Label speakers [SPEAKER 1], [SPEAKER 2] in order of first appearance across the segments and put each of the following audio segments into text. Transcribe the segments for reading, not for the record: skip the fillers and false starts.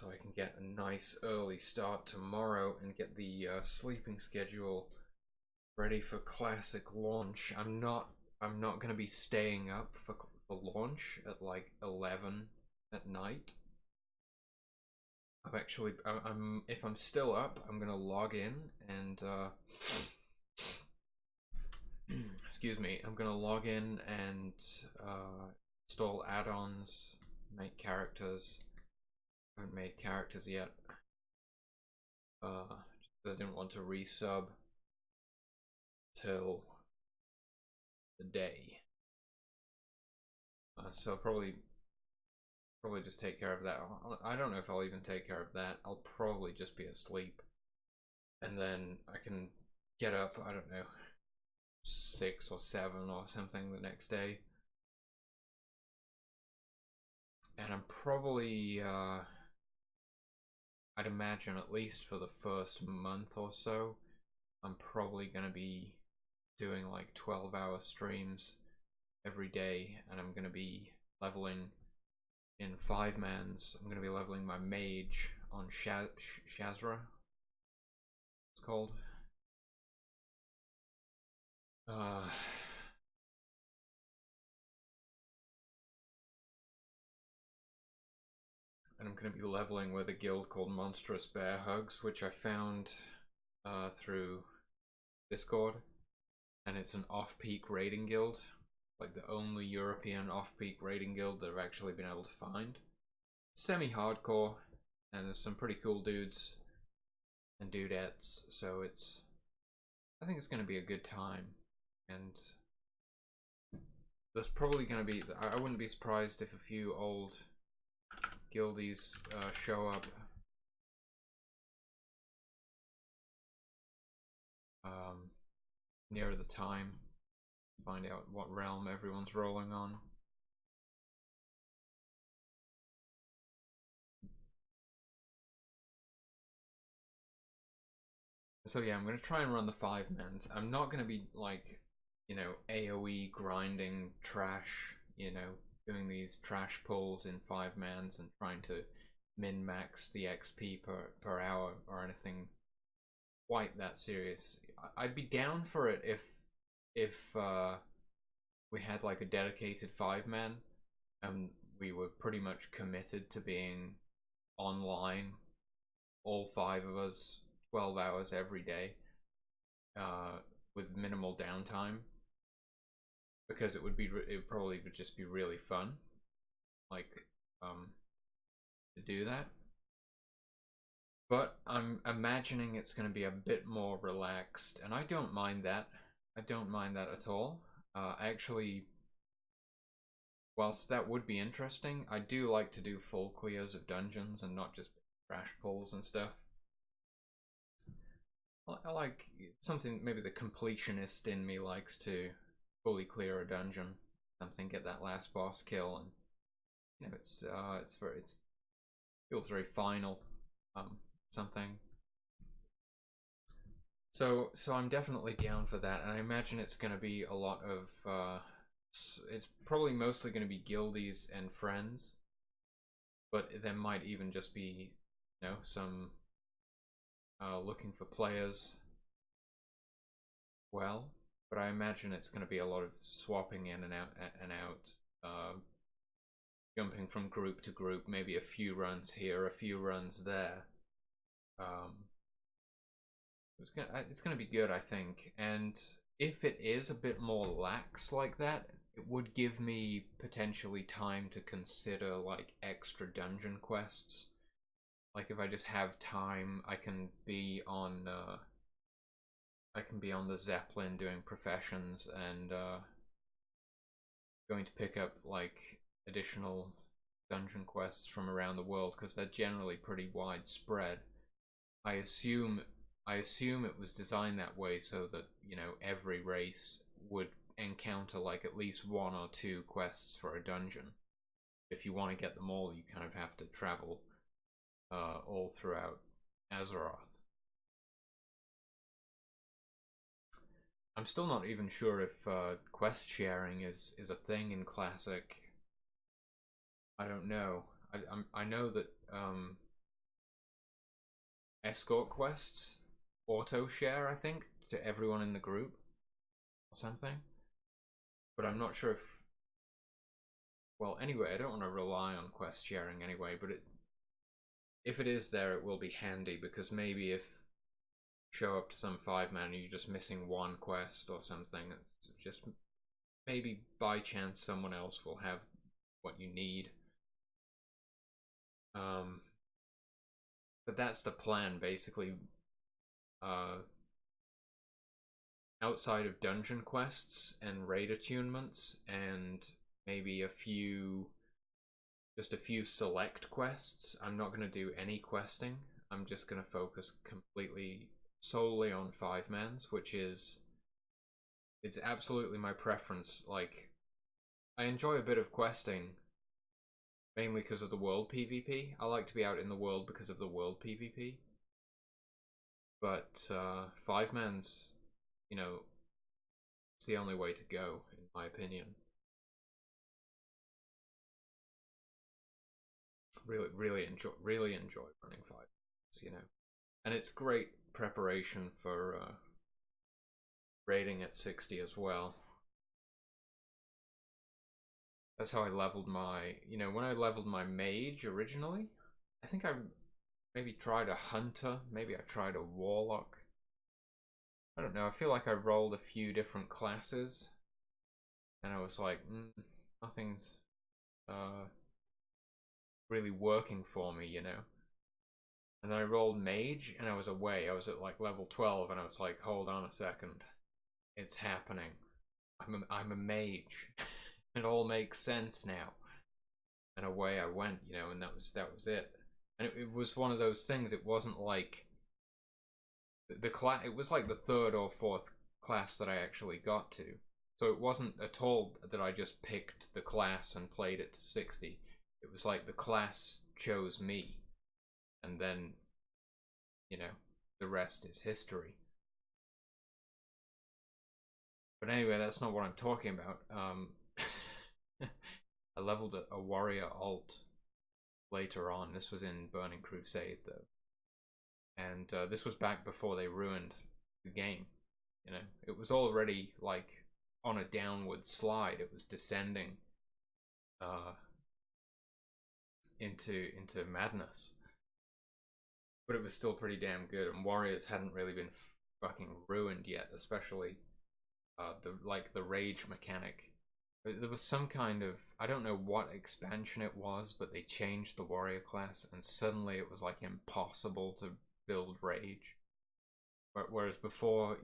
[SPEAKER 1] so I can get a nice early start tomorrow and get the sleeping schedule ready for classic launch. I'm not gonna be staying up for launch at like 11 at night. I'm if I'm still up, I'm gonna log in and excuse me, I'm gonna log in and install add-ons, make characters. I haven't made characters yet. I didn't want to resub till the day. So probably just take care of that. I don't know if I'll even take care of that. I'll probably just be asleep, and then I can get up, I don't know, 6 or 7 or something the next day. And I'm probably I'd imagine, at least for the first month or so, I'm probably gonna be doing like 12-hour streams every day, and I'm gonna be leveling in 5-mans. I'm gonna be leveling my mage on Shazra, it's called. And I'm gonna be leveling with a guild called Monstrous Bear Hugs, which I found through Discord, and it's an off-peak raiding guild, like the only European off-peak raiding guild that I've actually been able to find. Semi-hardcore, and there's some pretty cool dudes and dudettes, so I think it's going to be a good time. And there's probably going to be, I wouldn't be surprised if a few old guildies show up. Near the time, find out what realm everyone's rolling on. So yeah, I'm going to try and run the 5-mans. I'm not going to be like, you know, AoE grinding trash, you know, doing these trash pulls in 5-mans and trying to min-max the XP per hour or anything quite that serious. I'd be down for it if we had like a dedicated 5-man and we were pretty much committed to being online, all 5 of us, 12 hours every day, with minimal downtime, because it probably would just be really fun, like, to do that. But I'm imagining it's going to be a bit more relaxed, and I don't mind that. I don't mind that at all. Actually, whilst that would be interesting, I do like to do full clears of dungeons and not just trash pulls and stuff. I like something, maybe the completionist in me likes to fully clear a dungeon, something, get that last boss kill, and you know, it feels very final, something. So I'm definitely down for that, and I imagine it's going to be a lot of it's probably mostly going to be guildies and friends, but there might even just be, you know, some looking for players. Well, but I imagine it's going to be a lot of swapping in and out, jumping from group to group, maybe a few runs here, a few runs there. It's gonna be good, I think. And if it is a bit more lax like that, it would give me potentially time to consider like extra dungeon quests. Like if I just have time, I can be on the Zeppelin doing professions and going to pick up like additional dungeon quests from around the world, because they're generally pretty widespread. I assume it was designed that way so that, you know, every race would encounter like at least 1 or 2 quests for a dungeon. If you want to get them all, you kind of have to travel all throughout Azeroth. I'm still not even sure if quest sharing is a thing in Classic. I don't know. I know that escort quests auto share, I think, to everyone in the group or something. But I'm not sure if, well, anyway, I don't want to rely on quest sharing anyway, but if it is there, it will be handy, because maybe if you show up to some 5-man and you're just missing one quest or something, it's just maybe by chance someone else will have what you need. But that's the plan, basically. Outside of dungeon quests and raid attunements and maybe just a few select quests, I'm not going to do any questing. I'm just going to focus completely solely on 5-mans, which is, it's absolutely my preference. Like, I enjoy a bit of questing, mainly because of the world PvP. I like to be out in the world because of the world PvP. But 5-mans, you know, it's the only way to go, in my opinion. Really enjoy running 5-mans, you know, and it's great preparation for raiding at 60 as well. That's how I leveled my, you know, when I leveled my mage originally, I think I maybe tried a hunter, maybe I tried a warlock. I don't know, I feel like I rolled a few different classes and I was like, nothing's really working for me, you know. And then I rolled mage and I was away. I was at like level 12 and I was like, hold on a second, it's happening. I'm a mage. It all makes sense now. And away I went, you know, and that was it. And it was one of those things. It wasn't like the class. It was like the 3rd or 4th class that I actually got to. So it wasn't at all that I just picked the class and played it to 60. It was like the class chose me, and then, you know, the rest is history. But anyway, that's not what I'm talking about. I leveled a warrior alt later on. This was in Burning Crusade, though. And this was back before they ruined the game. You know, it was already, like, on a downward slide. It was descending into madness. But it was still pretty damn good, and warriors hadn't really been fucking ruined yet, especially the rage mechanic. There was some kind of, I don't know what expansion it was, but they changed the warrior class and suddenly it was like impossible to build rage. Whereas before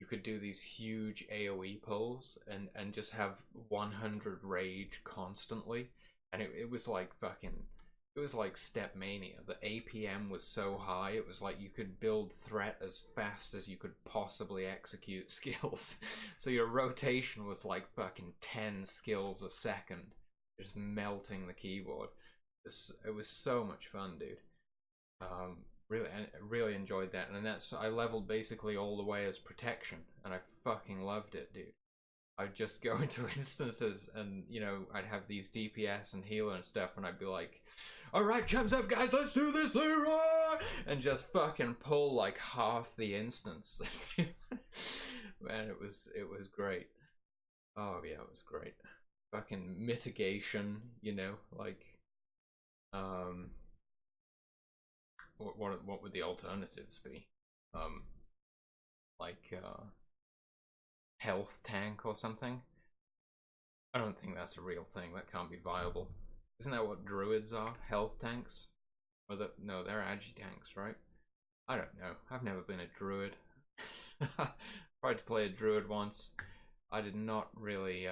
[SPEAKER 1] you could do these huge AoE pulls and just have 100 rage constantly, and it was like fucking, it was like step mania. The APM was so high, it was like you could build threat as fast as you could possibly execute skills. So your rotation was like fucking 10 skills a second, just melting the keyboard. It was so much fun, dude. Really enjoyed that, and I leveled basically all the way as protection, and I fucking loved it, dude. I'd just go into instances and, you know, I'd have these DPS and healer and stuff, and I'd be like, alright, chums up, guys, let's do this, Leroy! And just fucking pull like half the instance. Man, it was great. Oh yeah, it was great. Fucking mitigation, you know, like, what would the alternatives be? Like, health tank or something? I don't think that's a real thing. That can't be viable. Isn't that what druids are? Health tanks? Or no, they're agi tanks, right? I don't know. I've never been a druid. Tried to play a druid once. I did not really,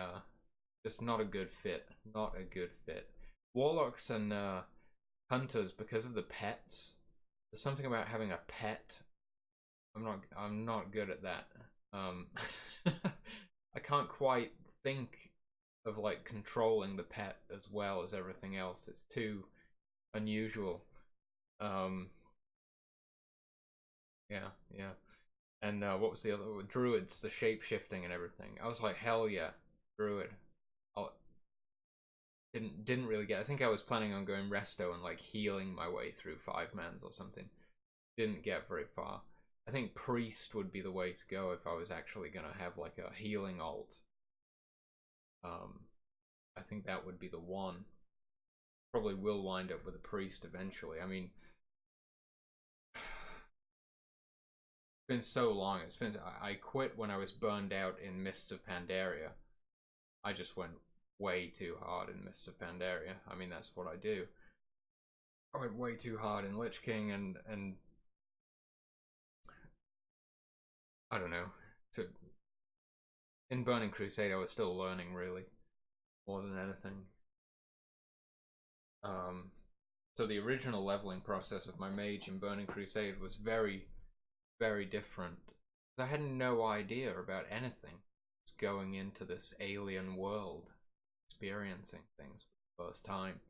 [SPEAKER 1] just not a good fit. Not a good fit. Warlocks and hunters, because of the pets. There's something about having a pet. I'm not good at that. I can't quite think of like controlling the pet as well as everything else. It's too unusual. Yeah. And what was the other? Druids, the shape shifting and everything. I was like, hell yeah, druid. Didn't really get. I think I was planning on going resto and like healing my way through 5-mans or something. didn't get very far. I think priest would be the way to go if I was actually gonna have like a healing alt. I think that would be the one. Probably will wind up with a priest eventually. I mean, it's been so long. I quit when I was burned out in Mists of Pandaria. I just went way too hard in Mists of Pandaria. I mean, that's what I do. I went way too hard in Lich King, and I don't know. So in Burning Crusade, I was still learning, really, more than anything. So the original leveling process of my mage in Burning Crusade was very, very different. I had no idea about anything. Just going into this alien world, experiencing things for the first time,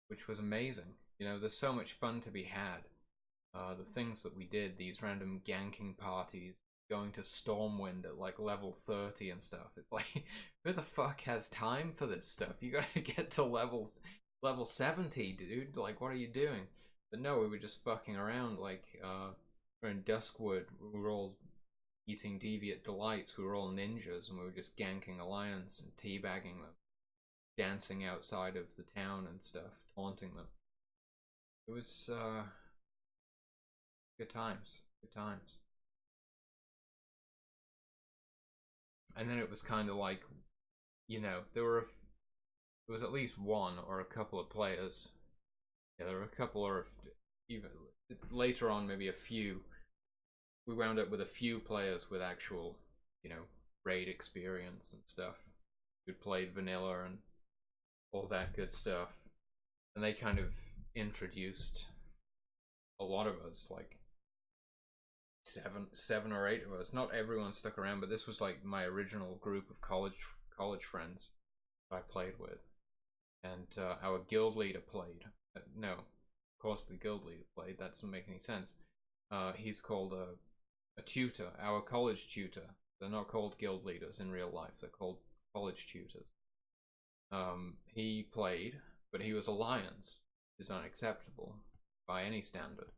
[SPEAKER 1] which was amazing. You know, there's so much fun to be had. The things that we did, these random ganking parties, going to Stormwind at like level 30 and stuff. It's like, who the fuck has time for this stuff? You gotta get to level 70, dude. Like, what are you doing? But no, we were just fucking around. Like, we're in Duskwood. We were all eating deviant delights. We were all ninjas, and we were just ganking Alliance and teabagging them, dancing outside of the town and stuff, taunting them. It was good times. Good times. And then it was kind of like, you know, there was at least one or a couple of players. Yeah, there were a couple, or even later on, maybe a few. We wound up with a few players with actual, you know, raid experience and stuff, who'd played vanilla and all that good stuff. And they kind of introduced a lot of us, like seven or eight of us. Not everyone stuck around, but this was like my original group of college friends that I played with. And our guild leader played. No, of course the guild leader played. That doesn't make any sense. He's called a tutor, our college tutor. They're not called guild leaders in real life. They're called college tutors. He played, but he was Alliance. Is unacceptable by any standard.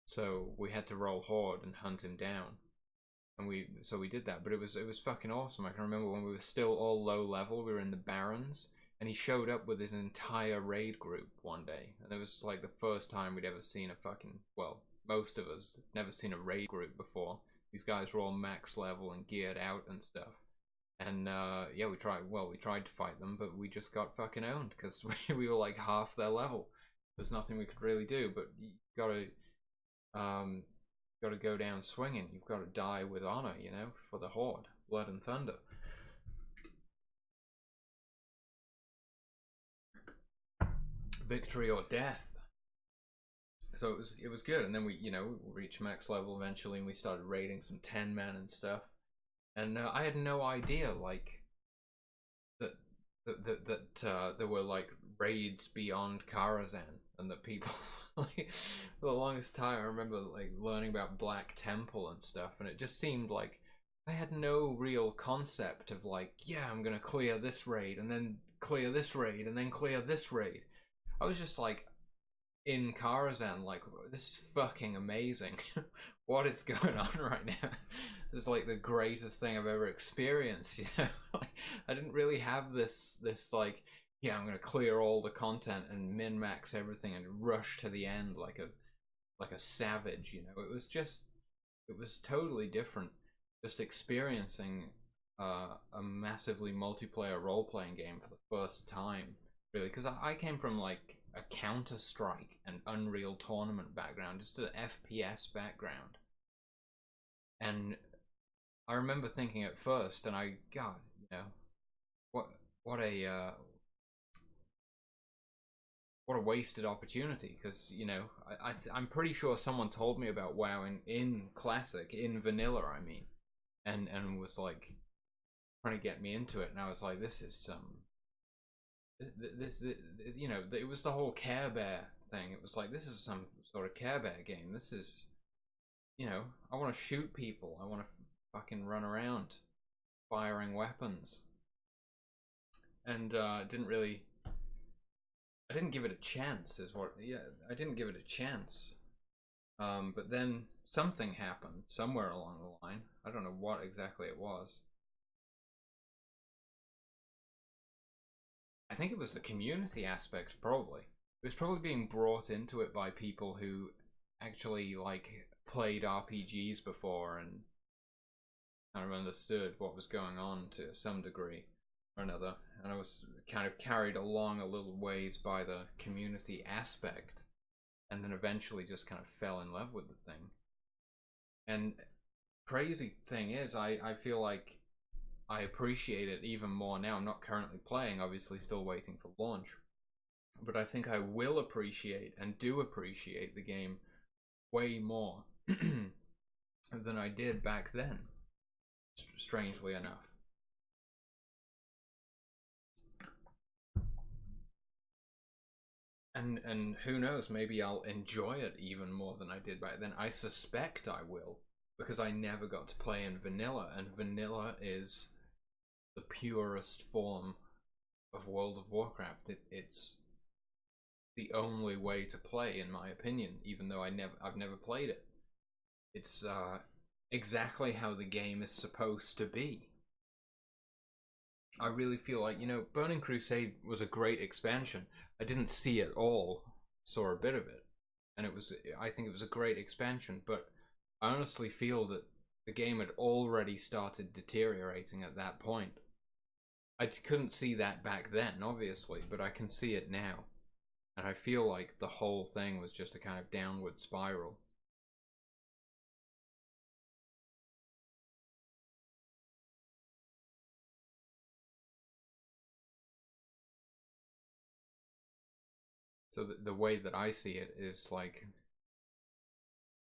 [SPEAKER 1] So we had to roll Horde and hunt him down. And we did that, but it was fucking awesome. I can remember when we were still all low level, we were in the Barrens, and he showed up with his entire raid group one day. And it was like the first time we'd ever seen a fucking, well, most of us never seen a raid group before. These guys were all max level and geared out and stuff. And yeah, we tried to fight them, but we just got fucking owned because we were like half their level. There's nothing we could really do, but you gotta go down swinging. You've got to die with honor, you know, for the Horde, blood and thunder. Victory or death. So it was good, and then we, you know, we reached max level eventually, and we started raiding some 10-man and stuff. And I had no idea, like, that there were like raids beyond Karazhan, and that people like for the longest time I remember like learning about Black Temple and stuff, and it just seemed like I had no real concept of like, yeah, I'm gonna clear this raid and then clear this raid and then clear this raid. I was just like in Karazhan, like, this is fucking amazing. What is going on right now? This is like the greatest thing I've ever experienced, you know? Like, I didn't really have this like, yeah, I'm gonna clear all the content and min-max everything and rush to the end like a savage, you know? It was totally different, just experiencing a massively multiplayer role-playing game for the first time, really, because I came from like a Counter-Strike and Unreal Tournament background, just an FPS background. And I remember thinking at first, and God, you know, what a wasted opportunity, because, you know, I'm pretty sure someone told me about WoW in Classic, in Vanilla, I mean, and was like trying to get me into it, and I was like, this is this you know, it was the whole Care Bear thing. It was like, this is some sort of Care Bear game. This is, you know, I want to shoot people. I want to fucking run around firing weapons. And I didn't give it a chance, I didn't give it a chance. But then something happened somewhere along the line. I don't know what exactly it was. I think it was the community aspect, probably. It was probably being brought into it by people who actually, like, played RPGs before and kind of understood what was going on to some degree or another. And I was kind of carried along a little ways by the community aspect, and then eventually just kind of fell in love with the thing. And crazy thing is, I feel like I appreciate it even more now. I'm not currently playing, obviously still waiting for launch, but I think I will appreciate and do appreciate the game way more than I did back then, strangely enough. And who knows, maybe I'll enjoy it even more than I did back then. I suspect I will, because I never got to play in vanilla, and vanilla is the purest form of World of Warcraft. It's the only way to play, in my opinion, even though I've never played it. It's exactly how the game is supposed to be. I really feel like, Burning Crusade was a great expansion. I didn't see it all, saw a bit of it, and I think it was a great expansion, but I honestly feel that the game had already started deteriorating at that point. I couldn't see that back then, obviously, but I can see it now. And I feel like the whole thing was just a kind of downward spiral. So the way that I see it is like,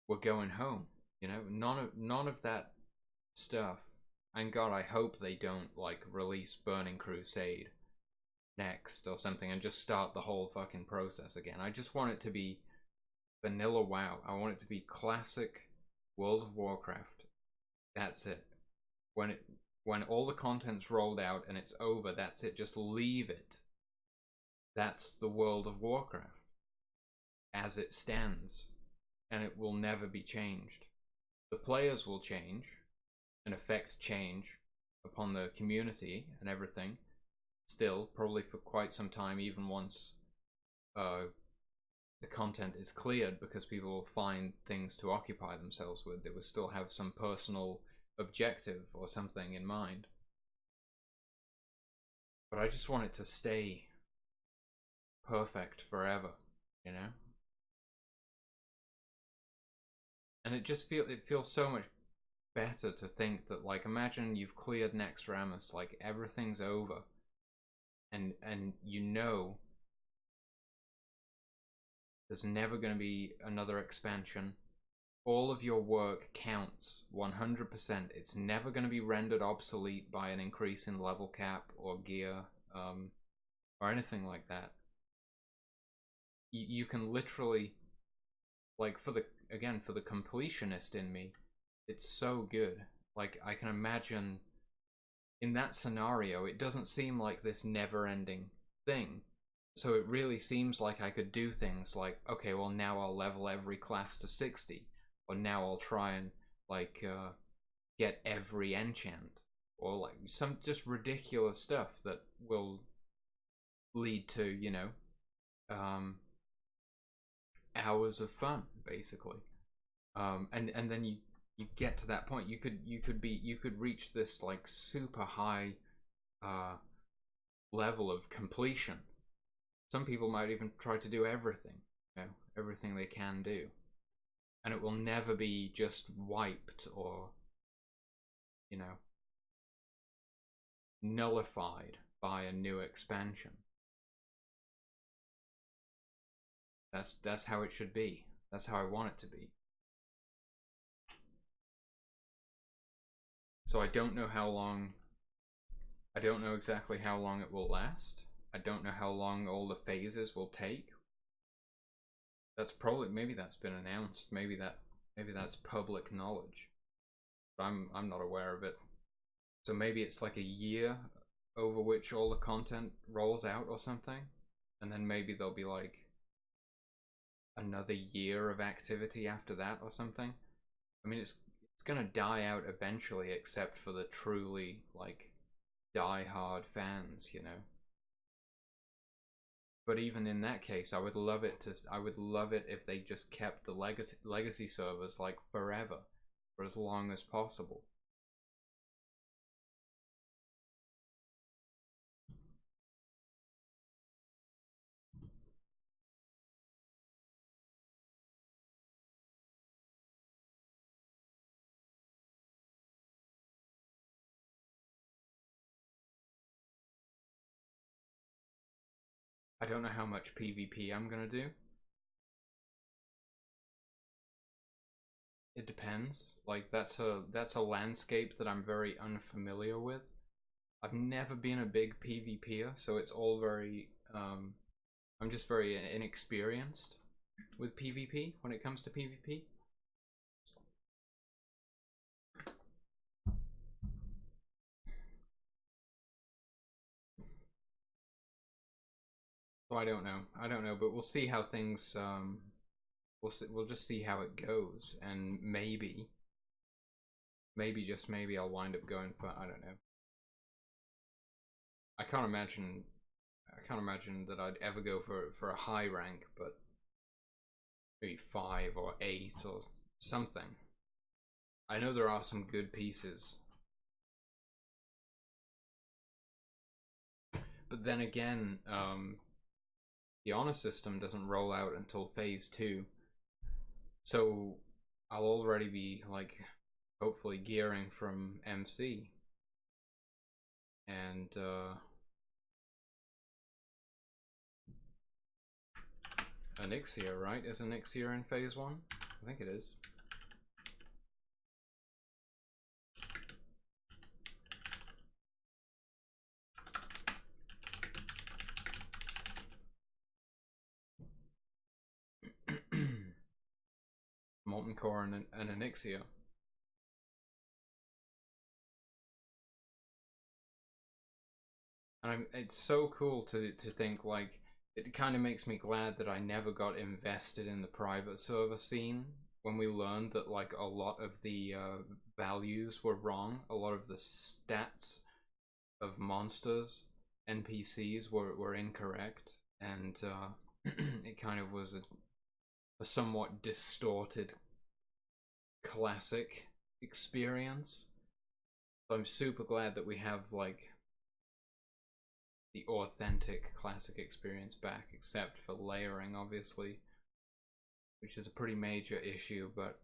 [SPEAKER 1] we're going home, none of that stuff. And God, I hope they don't like release Burning Crusade next or something and just start the whole fucking process again. I just want it to be vanilla WoW. I want it to be classic World of Warcraft. That's it. When all the content's rolled out and it's over, that's it. Just leave it. That's the World of Warcraft as it stands, and it will never be changed. The players will change and affect change upon the community and everything, still, probably for quite some time, even once the content is cleared, because people will find things to occupy themselves with. They will still have some personal objective or something in mind. But I just want it to stay perfect forever, And it feels so much better to think that, like, imagine you've cleared Naxxramas, like everything's over, and there's never going to be another expansion. All of your work counts 100%. It's never going to be rendered obsolete by an increase in level cap or gear, or anything like that. You can literally, like, for the completionist in me, it's so good. Like, I can imagine in that scenario, it doesn't seem like this never-ending thing. So it really seems like I could do things like, okay, well, now I'll level every class to 60, or now I'll try and, like, get every enchant, or like some just ridiculous stuff that will lead to, hours of fun, basically. And then you get to that point. You could reach this like super high level of completion. Some people might even try to do everything, everything they can do, and it will never be just wiped or nullified by a new expansion. That's how it should be. That's how I want it to be. So I don't know how long. I don't know exactly how long it will last. I don't know how long all the phases will take. That's probably, maybe that's been announced. Maybe that's public knowledge, but I'm not aware of it. So maybe it's like a year over which all the content rolls out or something, and then maybe there'll be like another year of activity after that or something. I mean, it's gonna die out eventually, except for the truly like die-hard fans, you know. But even in that case, I would love it if they just kept the legacy servers like forever, for as long as possible. I don't know how much PvP I'm gonna do. It depends. Like that's a landscape that I'm very unfamiliar with. I've never been a big PvPer, so it's all very I'm just very inexperienced with PvP when it comes to PvP. So I don't know, but we'll see how things we'll just see how it goes, and maybe just maybe I'll wind up going for, I don't know. I can't imagine that I'd ever go for a high rank, but maybe 5 or 8 or something. I know there are some good pieces. But then again, the honor system doesn't roll out until phase 2. So I'll already be like hopefully gearing from MC. And Onyxia, right? Is Onyxia in phase 1? I think it is. Molten Core and Onyxia. And it's so cool to think, like, it kind of makes me glad that I never got invested in the private server scene when we learned that like a lot of the values were wrong, a lot of the stats of monsters, NPCs were incorrect, and it kind of was a somewhat distorted classic experience. So I'm super glad that we have like the authentic classic experience back, except for layering, obviously, which is a pretty major issue. But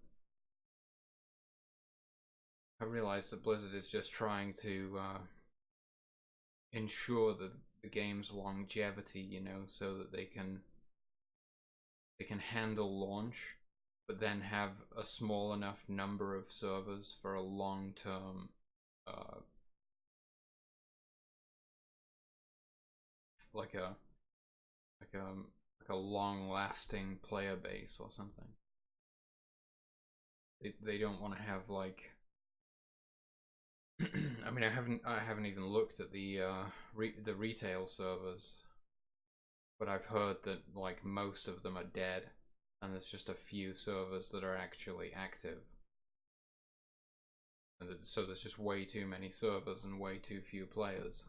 [SPEAKER 1] I realize that Blizzard is just trying to ensure the game's longevity, you know, so that they can handle launch, but then have a small enough number of servers for a long-term like a long-lasting player base or something. They don't want to have like I mean, I haven't even looked at the retail servers, but I've heard that like most of them are dead, and there's just a few servers that are actually active. And so there's just way too many servers and way too few players.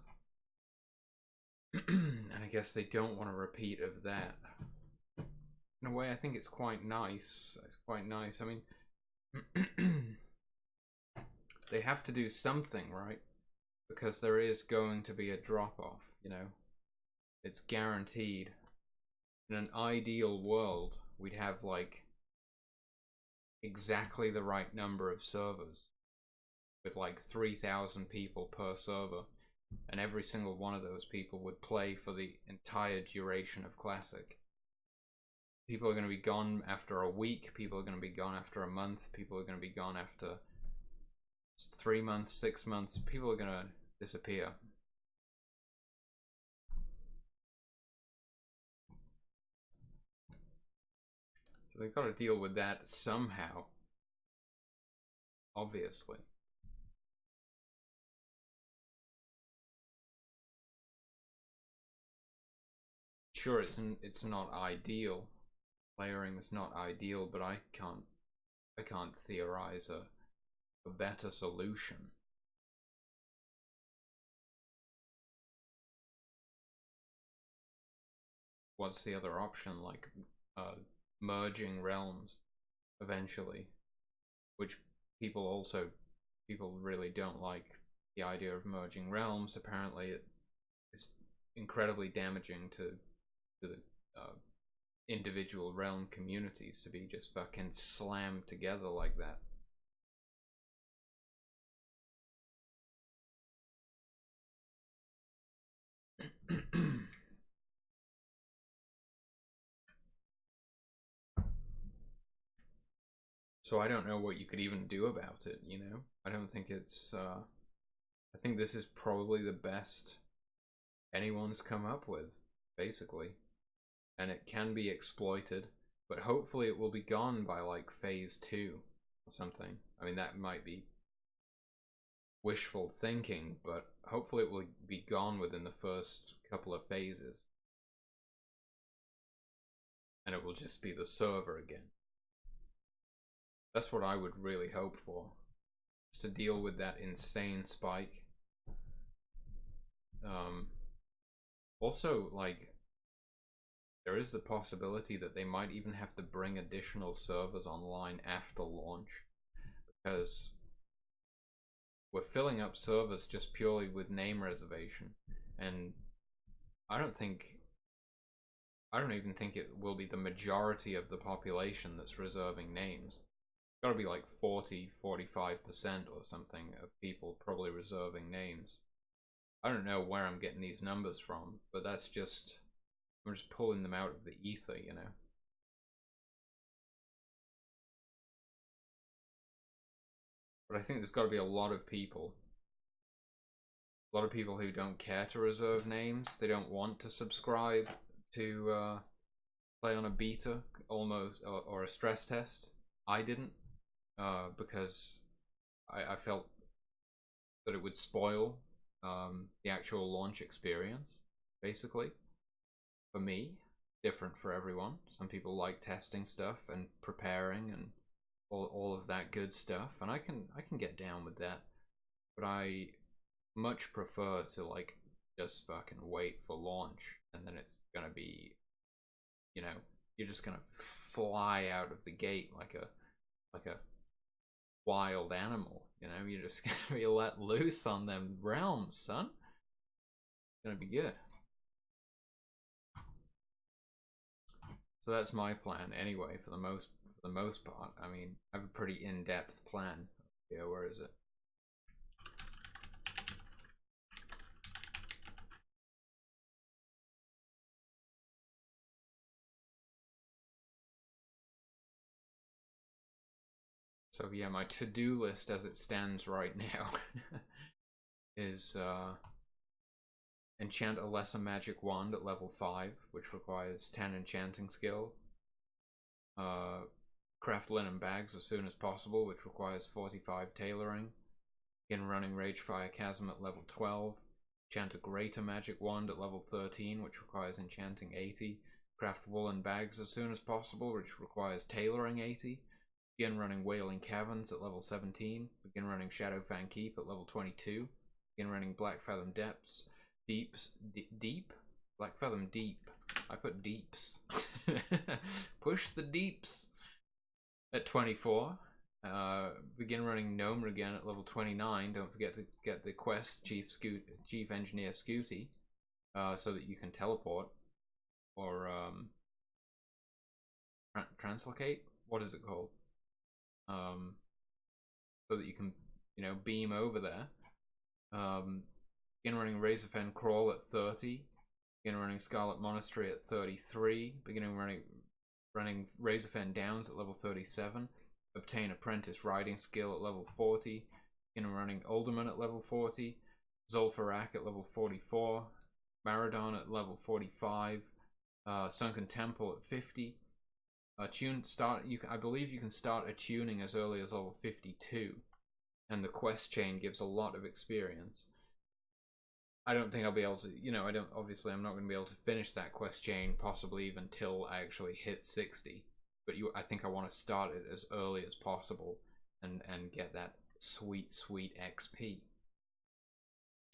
[SPEAKER 1] And I guess they don't want a repeat of that. In a way, I think it's quite nice. It's quite nice. I mean, they have to do something, right? Because there is going to be a drop-off, you know? It's guaranteed. In an ideal world, we'd have, like, exactly the right number of servers. With, like, 3,000 people per server. And every single one of those people would play for the entire duration of Classic. People are going to be gone after a week. People are going to be gone after a month. People are going to be gone after 3 months, 6 months. People are going to disappear. So they've got to deal with that somehow. Obviously. Sure, it's not ideal, layering is not ideal, but I can't theorize a better solution. What's the other option? Like merging realms eventually, which people really don't like the idea of merging realms. Apparently, it is incredibly damaging to the individual realm communities to be just fucking slammed together like that. So I don't know what you could even do about it, you know? I don't think it's, I think this is probably the best anyone's come up with, basically. And it can be exploited, but hopefully it will be gone by, like, phase 2 or something. I mean, that might be wishful thinking, but hopefully it will be gone within the first couple of phases. And it will just be the server again. That's what I would really hope for. Just to deal with that insane spike. Also, like, there is the possibility that they might even have to bring additional servers online after launch, because we're filling up servers just purely with name reservation, and I don't even think it will be the majority of the population that's reserving names. It's gotta be like 40-45% or something of people probably reserving names. I don't know where I'm getting these numbers from, but that's just, I'm just pulling them out of the ether, you know. But I think there's got to be a lot of people who don't care to reserve names. They don't want to subscribe to play on a beta almost, or a stress test. I didn't, because I felt that it would spoil the actual launch experience, basically. For me, different for everyone. Some people like testing stuff and preparing and all of that good stuff, and I can get down with that. But I much prefer to, like, just fucking wait for launch, and then it's gonna be, you know, you're just gonna fly out of the gate like a wild animal, you know. You're just gonna be let loose on them realms, son. It's gonna be good. So that's my plan anyway, for the most part. I mean, I have a pretty in-depth plan. Yeah, where is it? So yeah, my to-do list as it stands right now is enchant a lesser magic wand at level 5, which requires 10 enchanting skill. Craft linen bags as soon as possible, which requires 45 tailoring. Begin running Ragefire Chasm at level 12. Enchant a greater magic wand at level 13, which requires enchanting 80. Craft woolen bags as soon as possible, which requires tailoring 80. Begin running Wailing Caverns at level 17. Begin running Shadowfang Keep at level 22. Begin running Blackfathom Depths. Deep? Blackfathom Deep. I put deeps. Push the deeps at 24. Begin running Gnome again at level 29. Don't forget to get the quest Chief Engineer Scooty, so that you can teleport or translocate. What is it called? So that you can, you know, beam over there. Begin running Razorfen Crawl at 30. Begin running Scarlet Monastery at 33. Beginning running Razorfen Downs at level 37. Obtain Apprentice Riding Skill at level 40. Begin running Alderman at level 40. Zolfarak at level 44. Maradon at level 45. Sunken Temple at 50. I believe you can start attuning as early as level 52, and the quest chain gives a lot of experience. I don't think I'll be able to, you know, obviously I'm not going to be able to finish that quest chain possibly even till I actually hit 60. But I think I want to start it as early as possible and get that sweet, sweet XP.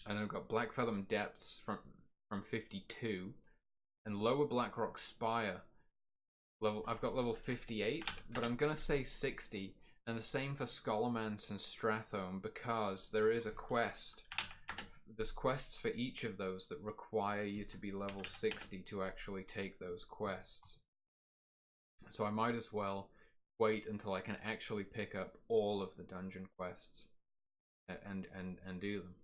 [SPEAKER 1] And then I've got Blackfathom Depths from 52 and Lower Blackrock Spire. I've got level 58, but I'm going to say 60. And the same for Scholomance and Strathome, because there is a quest. There's quests for each of those that require you to be level 60 to actually take those quests. So I might as well wait until I can actually pick up all of the dungeon quests and do them.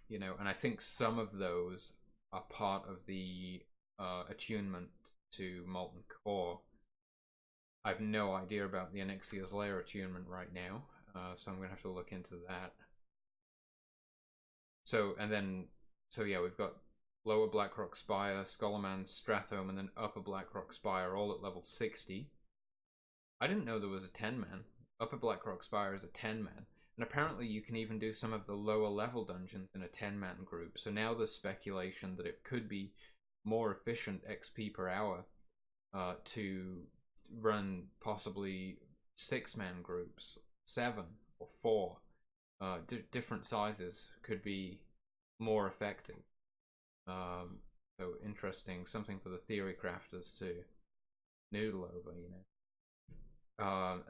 [SPEAKER 1] You know, and I think some of those are part of the attunement to Molten Core. I have no idea about the Onyxia's Lair attunement right now, so I'm going to have to look into that. So yeah, we've got Lower Blackrock Spire, Scholomance, Strathome, and then Upper Blackrock Spire, all at level 60. I didn't know there was a 10-man. Upper Blackrock Spire is a 10-man. And apparently you can even do some of the lower level dungeons in a 10-man group. So now there's speculation that it could be more efficient XP per hour to run possibly 6-man groups, 7 or 4. Different sizes could be more effective. So interesting, something for the theory crafters to noodle over, you know.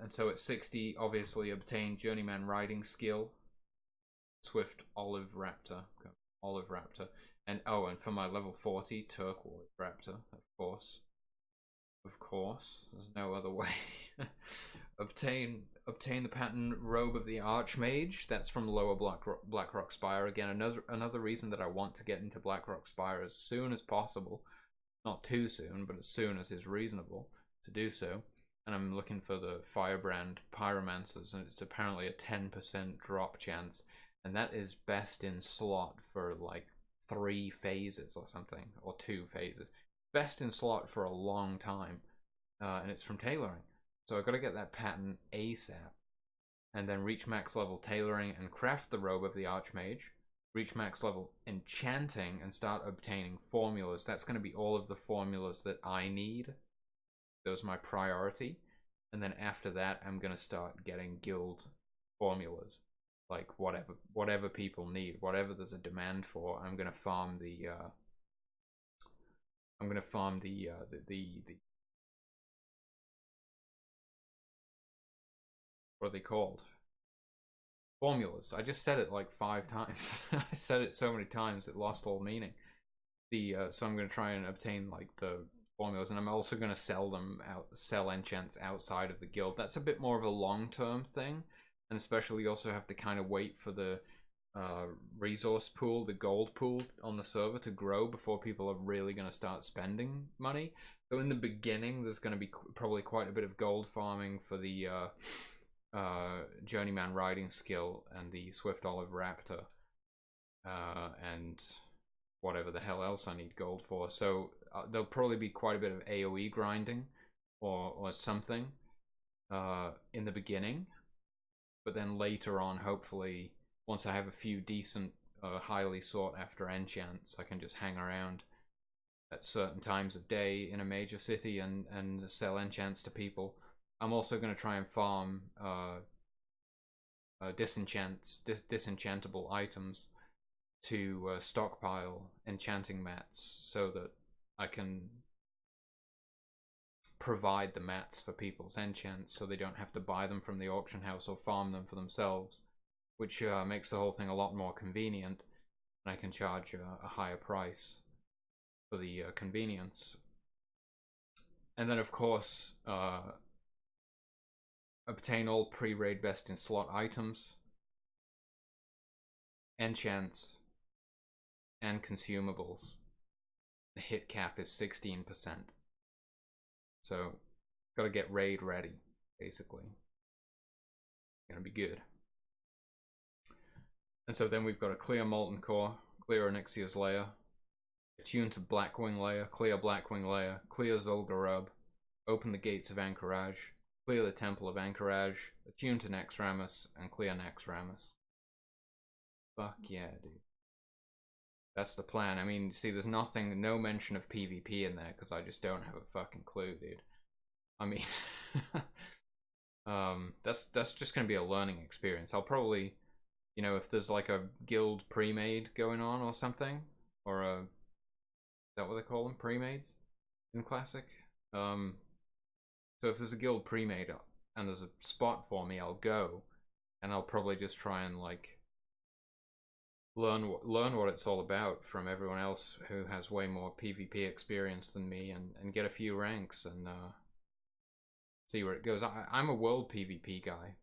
[SPEAKER 1] And so at 60, obviously obtain Journeyman riding skill, Swift Olive Raptor, and and for my level 40 Turquoise Raptor, of course. Of course, there's no other way. obtain the pattern Robe of the Archmage. That's from Lower Blackrock Spire. Again, another reason that I want to get into Blackrock Spire as soon as possible. Not too soon, but as soon as is reasonable to do so. And I'm looking for the Firebrand Pyromancers, and it's apparently a 10% drop chance. And that is best in slot for like 3 phases or something, or 2 phases. Best in slot for a long time, and it's from tailoring. So I've got to get that pattern ASAP, and then reach max level tailoring and craft the Robe of the Archmage, reach max level enchanting and start obtaining formulas. That's going to be all of the formulas that I need. Those are my priority. And then after that, I'm going to start getting guild formulas. Like whatever people need, whatever there's a demand for, I'm going to farm the what are they called? Formulas. I just said it like 5 times. I said it so many times it lost all meaning. So I'm going to try and obtain like the formulas, and I'm also going to sell enchants outside of the guild. That's a bit more of a long-term thing, and especially you also have to kind of wait for the resource pool, the gold pool on the server to grow before people are really going to start spending money. So in the beginning, there's going to be probably quite a bit of gold farming for the Journeyman riding skill and the Swift Olive Raptor, and whatever the hell else I need gold for. So there'll probably be quite a bit of AoE grinding or something in the beginning, but then later on, hopefully, once I have a few decent, highly sought after enchants, I can just hang around at certain times of day in a major city and sell enchants to people. I'm also going to try and farm disenchantable items to stockpile enchanting mats so that I can provide the mats for people's enchants so they don't have to buy them from the auction house or farm them for themselves, which makes the whole thing a lot more convenient, and I can charge a higher price for the convenience. And then of course obtain all pre-raid best in slot items, enchants, and consumables. The hit cap is 16%. So, gotta get raid ready, basically. Gonna be good. And so then we've got to clear Molten Core, clear Onyxia's Lair, attune to Blackwing Lair, clear Blackwing Lair, clear Zul'Gurub, open the Gates of Anchorage, clear the Temple of Anchorage, attune to Naxxramas, and clear Naxxramas. Fuck yeah, dude. That's the plan. I mean, see, there's no mention of PvP in there because I just don't have a fucking clue, dude. I mean, that's just gonna be a learning experience. I'll probably, you know, if there's like a guild pre-made going on or something, or a, is that what they call them, pre-mades in Classic? So if there's a guild pre-made and there's a spot for me, I'll go, and I'll probably just try and like learn what it's all about from everyone else who has way more PvP experience than me, and get a few ranks and see where it goes. I'm a world PvP guy.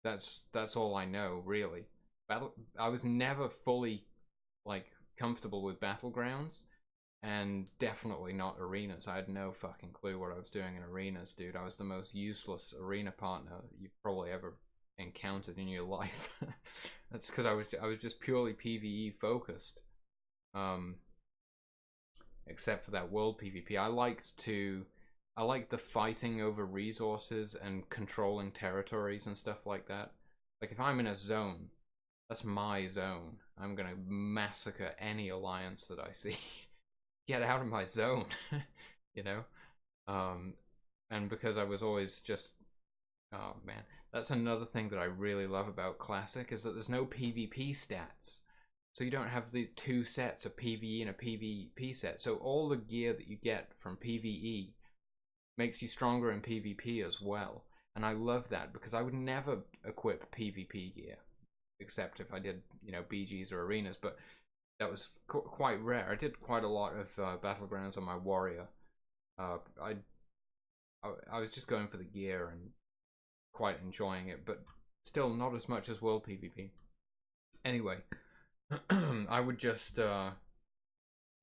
[SPEAKER 1] That's all I know, really. I was never fully like comfortable with battlegrounds, and definitely not arenas. I had no fucking clue what I was doing in arenas, dude. I was the most useless arena partner you've probably ever encountered in your life. That's because I was just purely PvE focused. Except for that world PvP. I like the fighting over resources and controlling territories and stuff like that. Like if I'm in a zone, that's my zone. I'm gonna massacre any alliance that I see. Get out of my zone, you know? And because I was always just, oh man, that's another thing that I really love about Classic, is that there's no PvP stats. So you don't have the two sets, a PvE and a PvP set. So all the gear that you get from PvE makes you stronger in PvP as well. And I love that because I would never equip PvP gear, except if I did, you know, BGs or arenas, but that was quite rare. I did quite a lot of battlegrounds on my warrior. I was just going for the gear and quite enjoying it, but still not as much as world PvP. Anyway, I would just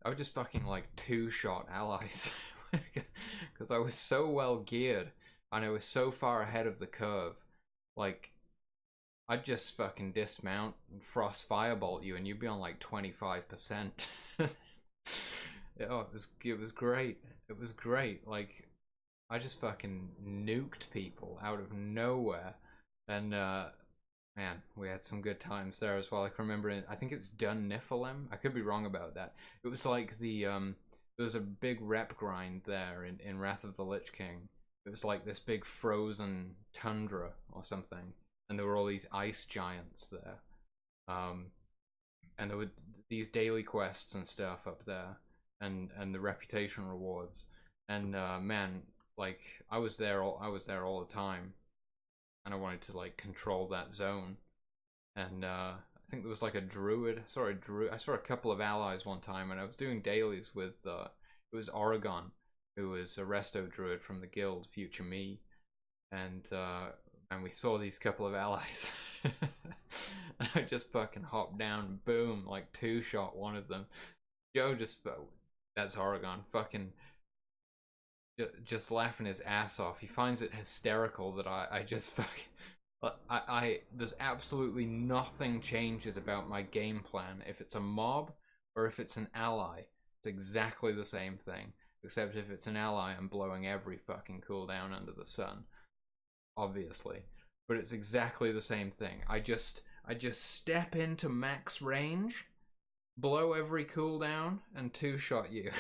[SPEAKER 1] fucking like two-shot allies because I was so well geared and I was so far ahead of the curve. Like, I'd just fucking dismount and frost firebolt you, and you'd be on like 25%. Oh, it was great. It was great. Like, I just fucking nuked people out of nowhere, and man, we had some good times there as well. I can remember I think it's Dun Niflheim. I could be wrong about that. It was like there was a big rep grind there in Wrath of the Lich King. It was like this big frozen tundra or something, and there were all these ice giants there, and there were these daily quests and stuff up there, and the reputation rewards, and man, like I was there all the time, and I wanted to like control that zone, and I think there was like a druid. I saw a couple of allies one time, and I was doing dailies with it was Oregon, who was a resto druid from the guild Future Me, and we saw these couple of allies. And I just fucking hopped down, boom, like two-shot one of them. Joe that's Oregon, fucking just laughing his ass off. He finds it hysterical that I just fucking, there's absolutely nothing changes about my game plan if it's a mob or if it's an ally. It's exactly the same thing, except if it's an ally, I'm blowing every fucking cooldown under the sun, obviously. But it's exactly the same thing. I just step into max range, blow every cooldown, and two-shot you.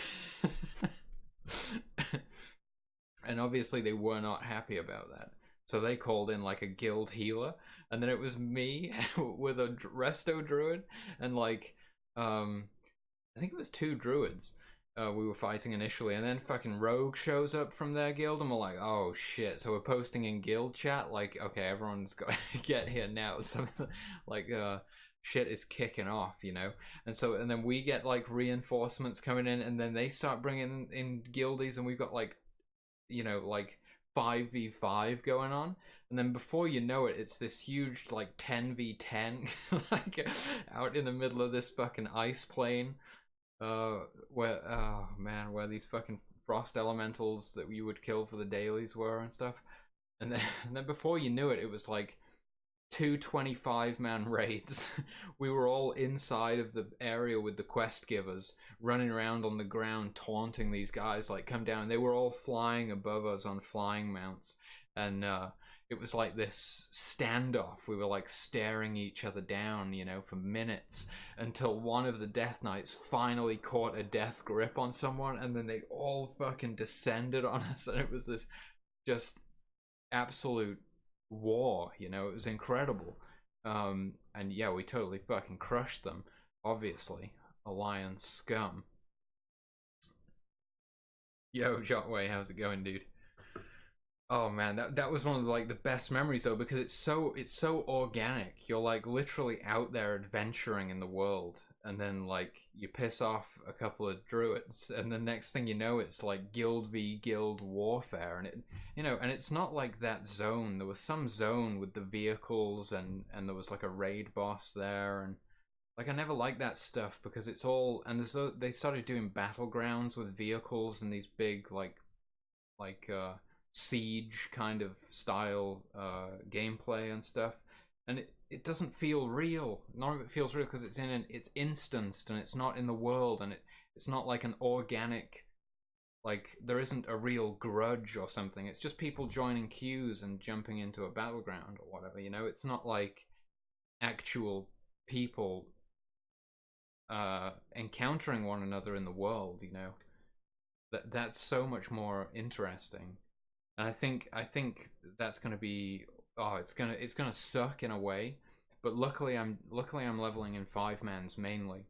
[SPEAKER 1] And obviously they were not happy about that. So they called in like a guild healer, and then it was me with a resto druid, and like, I think it was two druids we were fighting initially, and then fucking Rogue shows up from their guild, and we're like, oh shit. So we're posting in guild chat, like, okay, everyone's got to get here now. Something like, shit is kicking off, you know? And then we get like reinforcements coming in, and then they start bringing in guildies, and we've got like, you know, like 5v5 going on, and then before you know it, it's this huge like 10v10 like out in the middle of this fucking ice plane, where, oh man, where these fucking frost elementals that you would kill for the dailies were and stuff, and then before you knew it, it was like two 25-man raids. We were all inside of the area with the quest givers, running around on the ground taunting these guys like, come down. They were all flying above us on flying mounts, and it was like this standoff. We were like staring each other down, you know, for minutes until one of the Death Knights finally caught a death grip on someone, and then they all fucking descended on us, and it was this just absolute war, you know. It was incredible. And yeah, we totally fucking crushed them, obviously. Alliance scum. Yo, Jotway, how's it going, dude? Oh man, that was one of like the best memories though, because it's so organic. You're like literally out there adventuring in the world, and then like you piss off a couple of druids, and the next thing you know, it's like guild v guild warfare, and it, you know, and it's not like that zone. There was some zone with the vehicles, and there was like a raid boss there, and like I never liked that stuff because it's all, and they started doing battlegrounds with vehicles and these big like siege kind of style gameplay and stuff, and it doesn't feel real. None of it feels real because it's instanced, and it's not in the world, and it's not like an organic, like there isn't a real grudge or something. It's just people joining queues and jumping into a battleground or whatever, you know. It's not like actual people encountering one another in the world, you know. That's so much more interesting. And I think that's gonna be, oh, it's gonna suck in a way, but luckily I'm leveling in 5-mans mainly,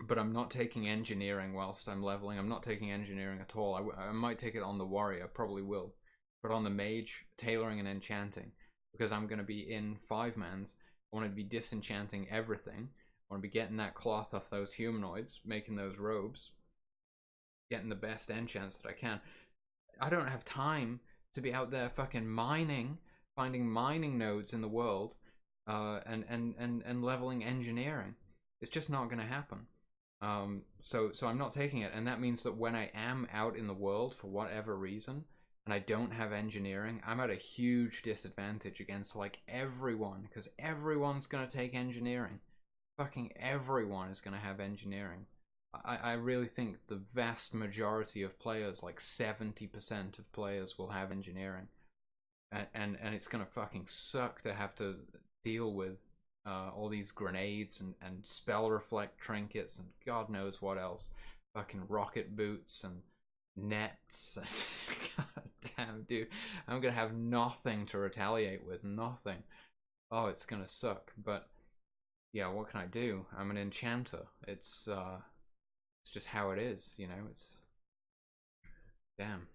[SPEAKER 1] but I'm not taking engineering whilst I'm leveling. I'm not taking engineering at all. I might take it on the warrior, probably will, but on the mage, tailoring and enchanting, because I'm gonna be in 5-mans. I want to be disenchanting everything. I want to be getting that cloth off those humanoids, making those robes, getting the best enchants that I can. I don't have time to be out there fucking mining, finding mining nodes in the world, and leveling engineering. It's just not going to happen. So I'm not taking it, and that means that when I am out in the world for whatever reason, and I don't have engineering, I'm at a huge disadvantage against like everyone, because everyone's going to take engineering. Fucking everyone is going to have engineering. I really think the vast majority of players, like 70% of players, will have engineering, and it's gonna fucking suck to have to deal with all these grenades and spell reflect trinkets and God knows what else, fucking rocket boots and nets. God damn, dude, I'm gonna have nothing to retaliate with, nothing. Oh, it's gonna suck, but yeah, what can I do? I'm an enchanter. It's just how it is, you know. It's damn.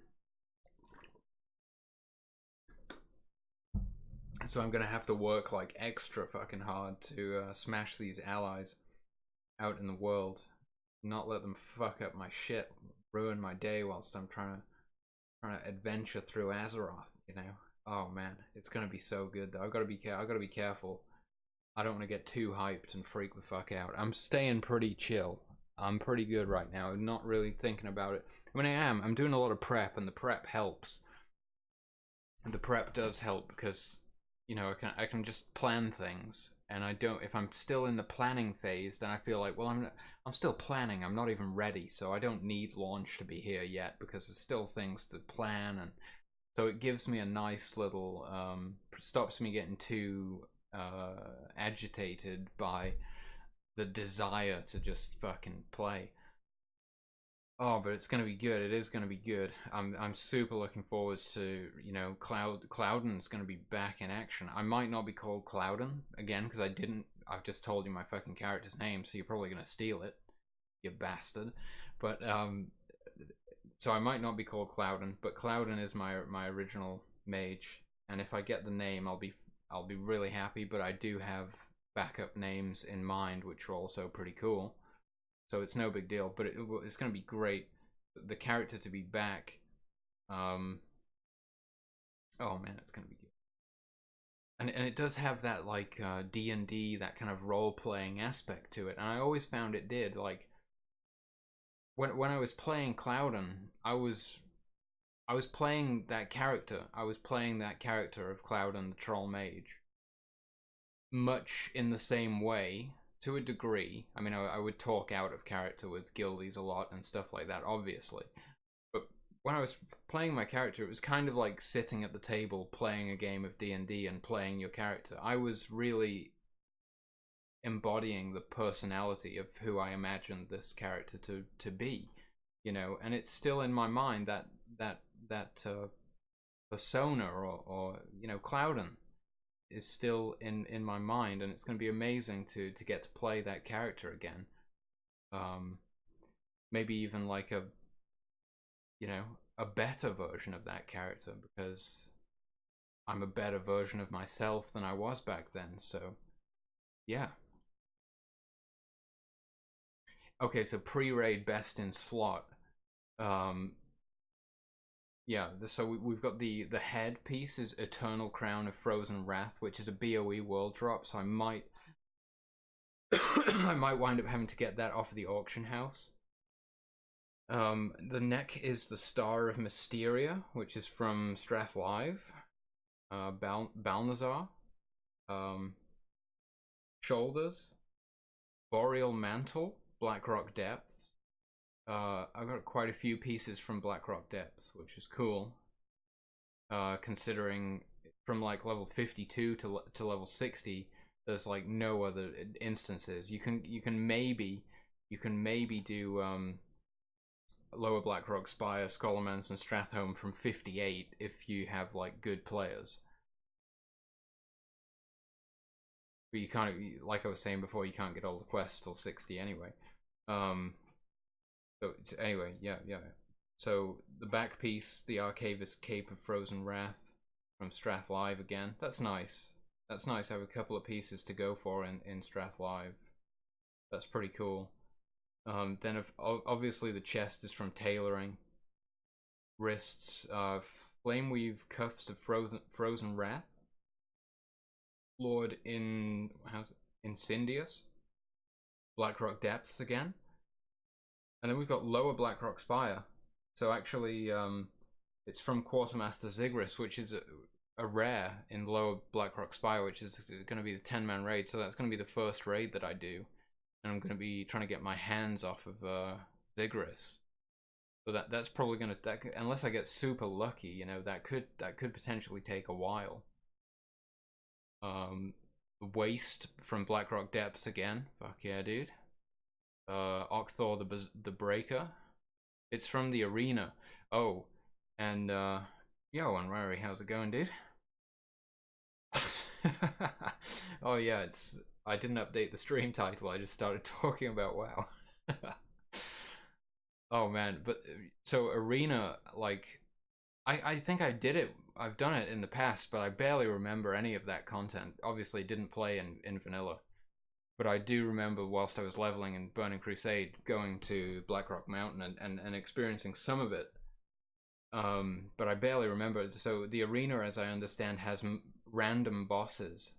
[SPEAKER 1] So I'm gonna have to work like extra fucking hard to smash these allies out in the world, not let them fuck up my shit, ruin my day whilst I'm trying to adventure through Azeroth, you know. Oh man, it's gonna be so good though. I've got to be careful. I don't want to get too hyped and freak the fuck out. I'm staying pretty chill. I'm pretty good right now. I'm not really thinking about it. I mean, I'm doing a lot of prep, and the prep helps. And the prep does help because, you know, I can just plan things, and I don't. If I'm still in the planning phase, then I feel like, well, I'm still planning. I'm not even ready, so I don't need launch to be here yet because there's still things to plan, and so it gives me a nice little stops me getting too agitated by the desire to just fucking play. Oh, but it's gonna be good. It is gonna be good. I'm super looking forward to, you know, Cloudon's gonna be back in action. I might not be called Cloudon again because I've just told you my fucking character's name, so you're probably gonna steal it, you bastard. But so I might not be called Cloudon, but Cloudon is my original mage, and if I get the name, I'll be really happy. But I do have backup names in mind, which are also pretty cool. So it's no big deal, but it's going to be great. The character to be back. Oh man, it's going to be good. And it does have that like D&D, that kind of role playing aspect to it, and I always found it did. Like when I was playing Cloudon, I was playing that character. I was playing that character of Cloudon the Troll Mage, much in the same way, to a degree. I mean, I would talk out of character with guildies a lot and stuff like that, obviously. when I was playing my character, it was kind of like sitting at the table playing a game of D&D and playing your character. I was really embodying the personality of who I imagined this character to be, you know, and it's still in my mind that persona or you know, Clouden is still in my mind, and it's going to be amazing to get to play that character again. Um, maybe even like a, you know, a better version of that character, because I'm a better version of myself than I was back then. So yeah. Okay, so pre-raid best in slot. Um, yeah, so we've got the head piece is Eternal Crown of Frozen Wrath, which is a BOE world drop. So I might I might wind up having to get that off of the auction house. The neck is the Star of Mysteria, which is from Strathlive. Balnazar. Um, Shoulders. Boreal Mantle. Blackrock Depths. I got quite a few pieces from Blackrock Depths, which is cool. Considering from like level 52 to level 60, there's like no other instances. You can maybe do Lower Blackrock Spire, Scholomance, and Stratholme from 58 if you have like good players. But you can't, like I was saying before, you can't get all the quests till 60 anyway. So anyway, yeah. So the back piece, the Arcavis Cape of Frozen Wrath from Strathlive again. That's nice. That's nice. I have a couple of pieces to go for in Strathlive. That's pretty cool. Then obviously the chest is from Tailoring. Wrists, Flameweave Cuffs of Frozen Wrath. Lord Incendious. Blackrock Depths again. And then we've got Lower Blackrock Spire. So actually, it's from Quartermaster Zigris, which is a rare in Lower Blackrock Spire, which is going to be the 10-man raid. So that's going to be the first raid that I do. And I'm going to be trying to get my hands off of Zigris. So that's probably going to, unless I get super lucky, you know, that could potentially take a while. Waste from Blackrock Depths again. Fuck yeah, dude. Octhor the Breaker. It's from the arena. Oh, and yo, Unrary, how's it going, dude? Oh yeah, I didn't update the stream title. I just started talking about WoW. Oh man, but so arena, like, I think I did it. I've done it in the past, but I barely remember any of that content. Obviously, didn't play in vanilla. But I do remember whilst I was leveling in Burning Crusade, going to Blackrock Mountain and experiencing some of it. But I barely remember. So the arena, as I understand, has random bosses.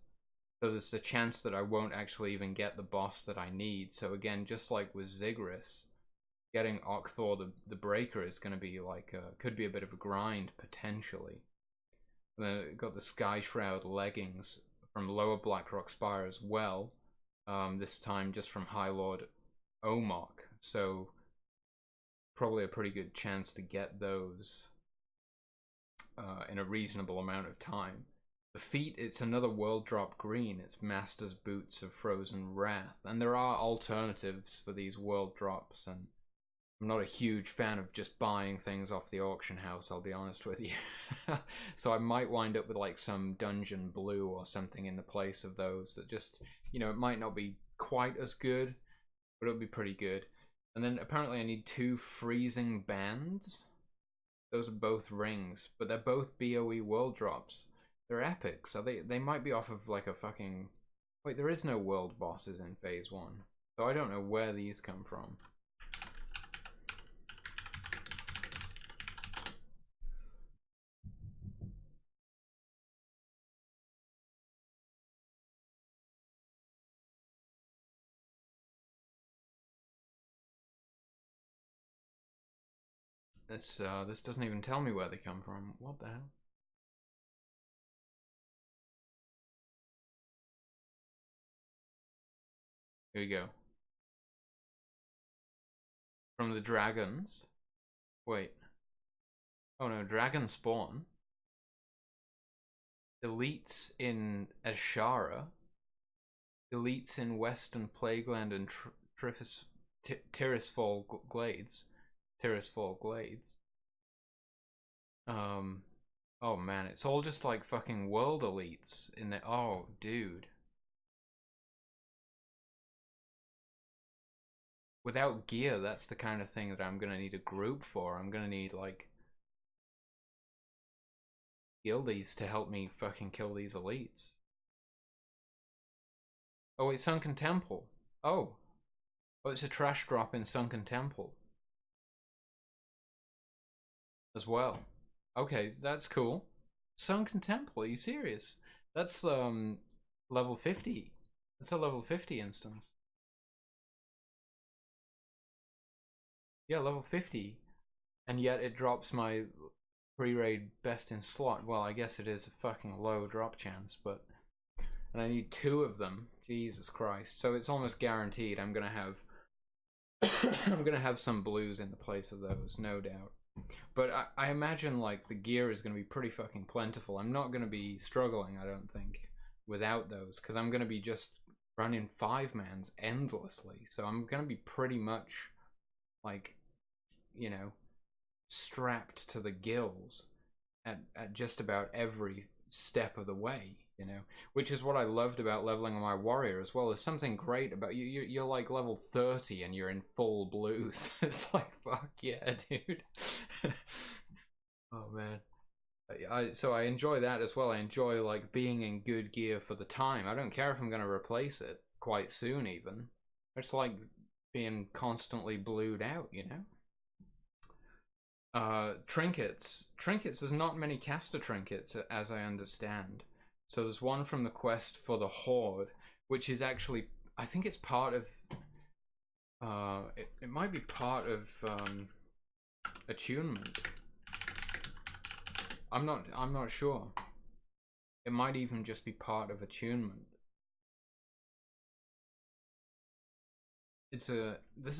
[SPEAKER 1] So there's a chance that I won't actually even get the boss that I need. So again, just like with Zigris, getting Octhor the Breaker is going to be like, could be a bit of a grind, potentially. And then got the Sky Shroud leggings from Lower Blackrock Spire as well. This time just from High Lord Omok, so probably a pretty good chance to get those in a reasonable amount of time. The feet, it's another world drop green. It's Master's Boots of Frozen Wrath, and there are alternatives for these world drops, and I'm not a huge fan of just buying things off the auction house, I'll be honest with you. So I might wind up with like some dungeon blue or something in the place of those that just, you know, it might not be quite as good, but it'll be pretty good. And then apparently I need 2 freezing bands. Those are both rings, but they're both BOE world drops. They're epic, so they might be off of like a fucking... Wait, there is no world bosses in Phase 1, so I don't know where these come from. This doesn't even tell me where they come from. What the hell? Here we go. From the dragons. Wait. Oh no, Dragon Spawn. Elites in Ashara. Elites in Western Plagueland and Tirisfal Glades. Tirisfal Glades. Oh man, it's all just like fucking world elites in the. Oh, dude. Without gear, that's the kind of thing that I'm gonna need a group for. I'm gonna need like guildies to help me fucking kill these elites. Oh wait, Sunken Temple. Oh. Oh, it's a trash drop in Sunken Temple as well. Okay, that's cool. Sunken Temple, are you serious? That's level 50. That's a level 50 instance. Yeah, level 50. And yet it drops my pre-raid best in slot. Well, I guess it is a fucking low drop chance, but and I need 2 of them. Jesus Christ. So it's almost guaranteed I'm gonna have I'm gonna have some blues in the place of those, no doubt. But I imagine like the gear is gonna be pretty fucking plentiful. I'm not gonna be struggling, I don't think, without those, because I'm gonna be just running 5-mans endlessly. So I'm gonna be pretty much like, you know, strapped to the gills at just about every step of the way, you know, which is what I loved about leveling my warrior as well. There's something great about you're like level 30 and you're in full blues. It's like, fuck yeah, dude. Oh man. So I enjoy that as well. I enjoy like being in good gear for the time. I don't care if I'm going to replace it quite soon even. It's like being constantly blued out, you know. Trinkets. Trinkets, there's not many caster trinkets as I understand. So there's one from the quest for the Horde, which is actually, I think it's part of, it might be part of attunement. I'm not sure. It might even just be part of attunement. This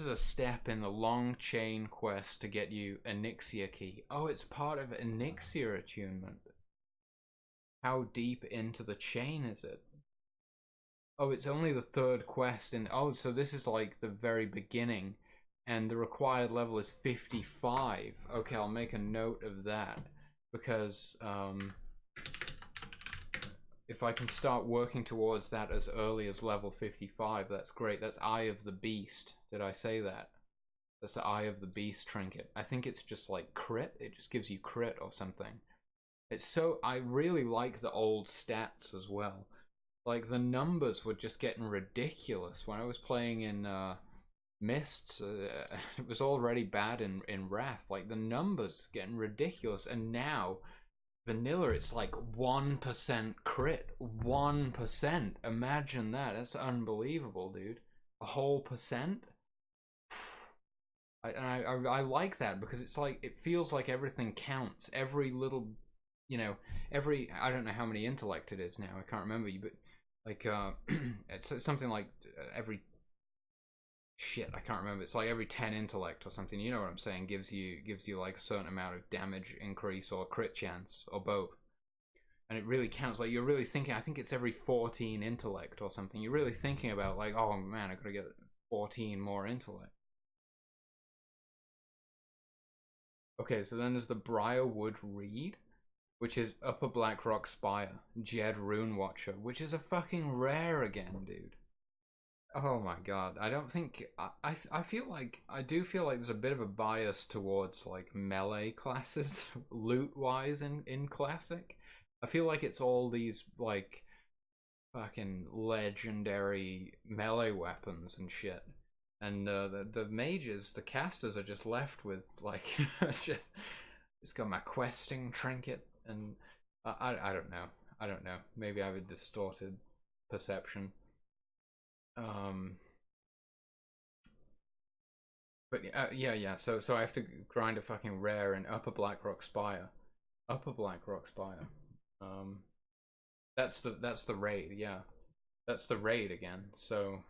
[SPEAKER 1] is a step in the long chain quest to get you Enixia key. Oh, it's part of Enixia attunement. How deep into the chain is it? Oh, it's only the 3rd quest in. Oh, so this is like the very beginning, and the required level is 55. Okay, I'll make a note of that because if I can start working towards that as early as level 55, that's great. That's Eye of the Beast. Did I say that? That's the Eye of the Beast trinket. I think it's just like crit. It just gives you crit or something. It's so, I really like the old stats as well. Like the numbers were just getting ridiculous when I was playing in Mists. It was already bad in Wrath. Like the numbers getting ridiculous, and now vanilla it's like 1% crit. 1%. Imagine that. That's unbelievable, dude. A whole percent. I like that because it's like it feels like everything counts. Every little, you know, every, I don't know how many intellect it is now. I can't remember, but like it's something like every shit, I can't remember. It's like every 10 intellect or something. You know what I'm saying? Gives you like a certain amount of damage increase or crit chance or both. And it really counts. Like you're really thinking. I think it's every 14 intellect or something. You're really thinking about like, oh man, I gotta get 14 more intellect. Okay, so then there's the Briarwood Reed, which is Upper Blackrock Spire, Jed Rune Watcher, which is a fucking rare again, dude. Oh my god, I don't think I feel like I do feel like there's a bit of a bias towards like melee classes loot wise in classic. I feel like it's all these like fucking legendary melee weapons and shit. And the mages, the casters are just left with like just got my questing trinket and I don't know. I don't know. Maybe I have a distorted perception. Um But yeah. So I have to grind a fucking rare in Upper Blackrock Spire. Upper Blackrock Spire. Um, that's the raid. Yeah, that's the raid again. So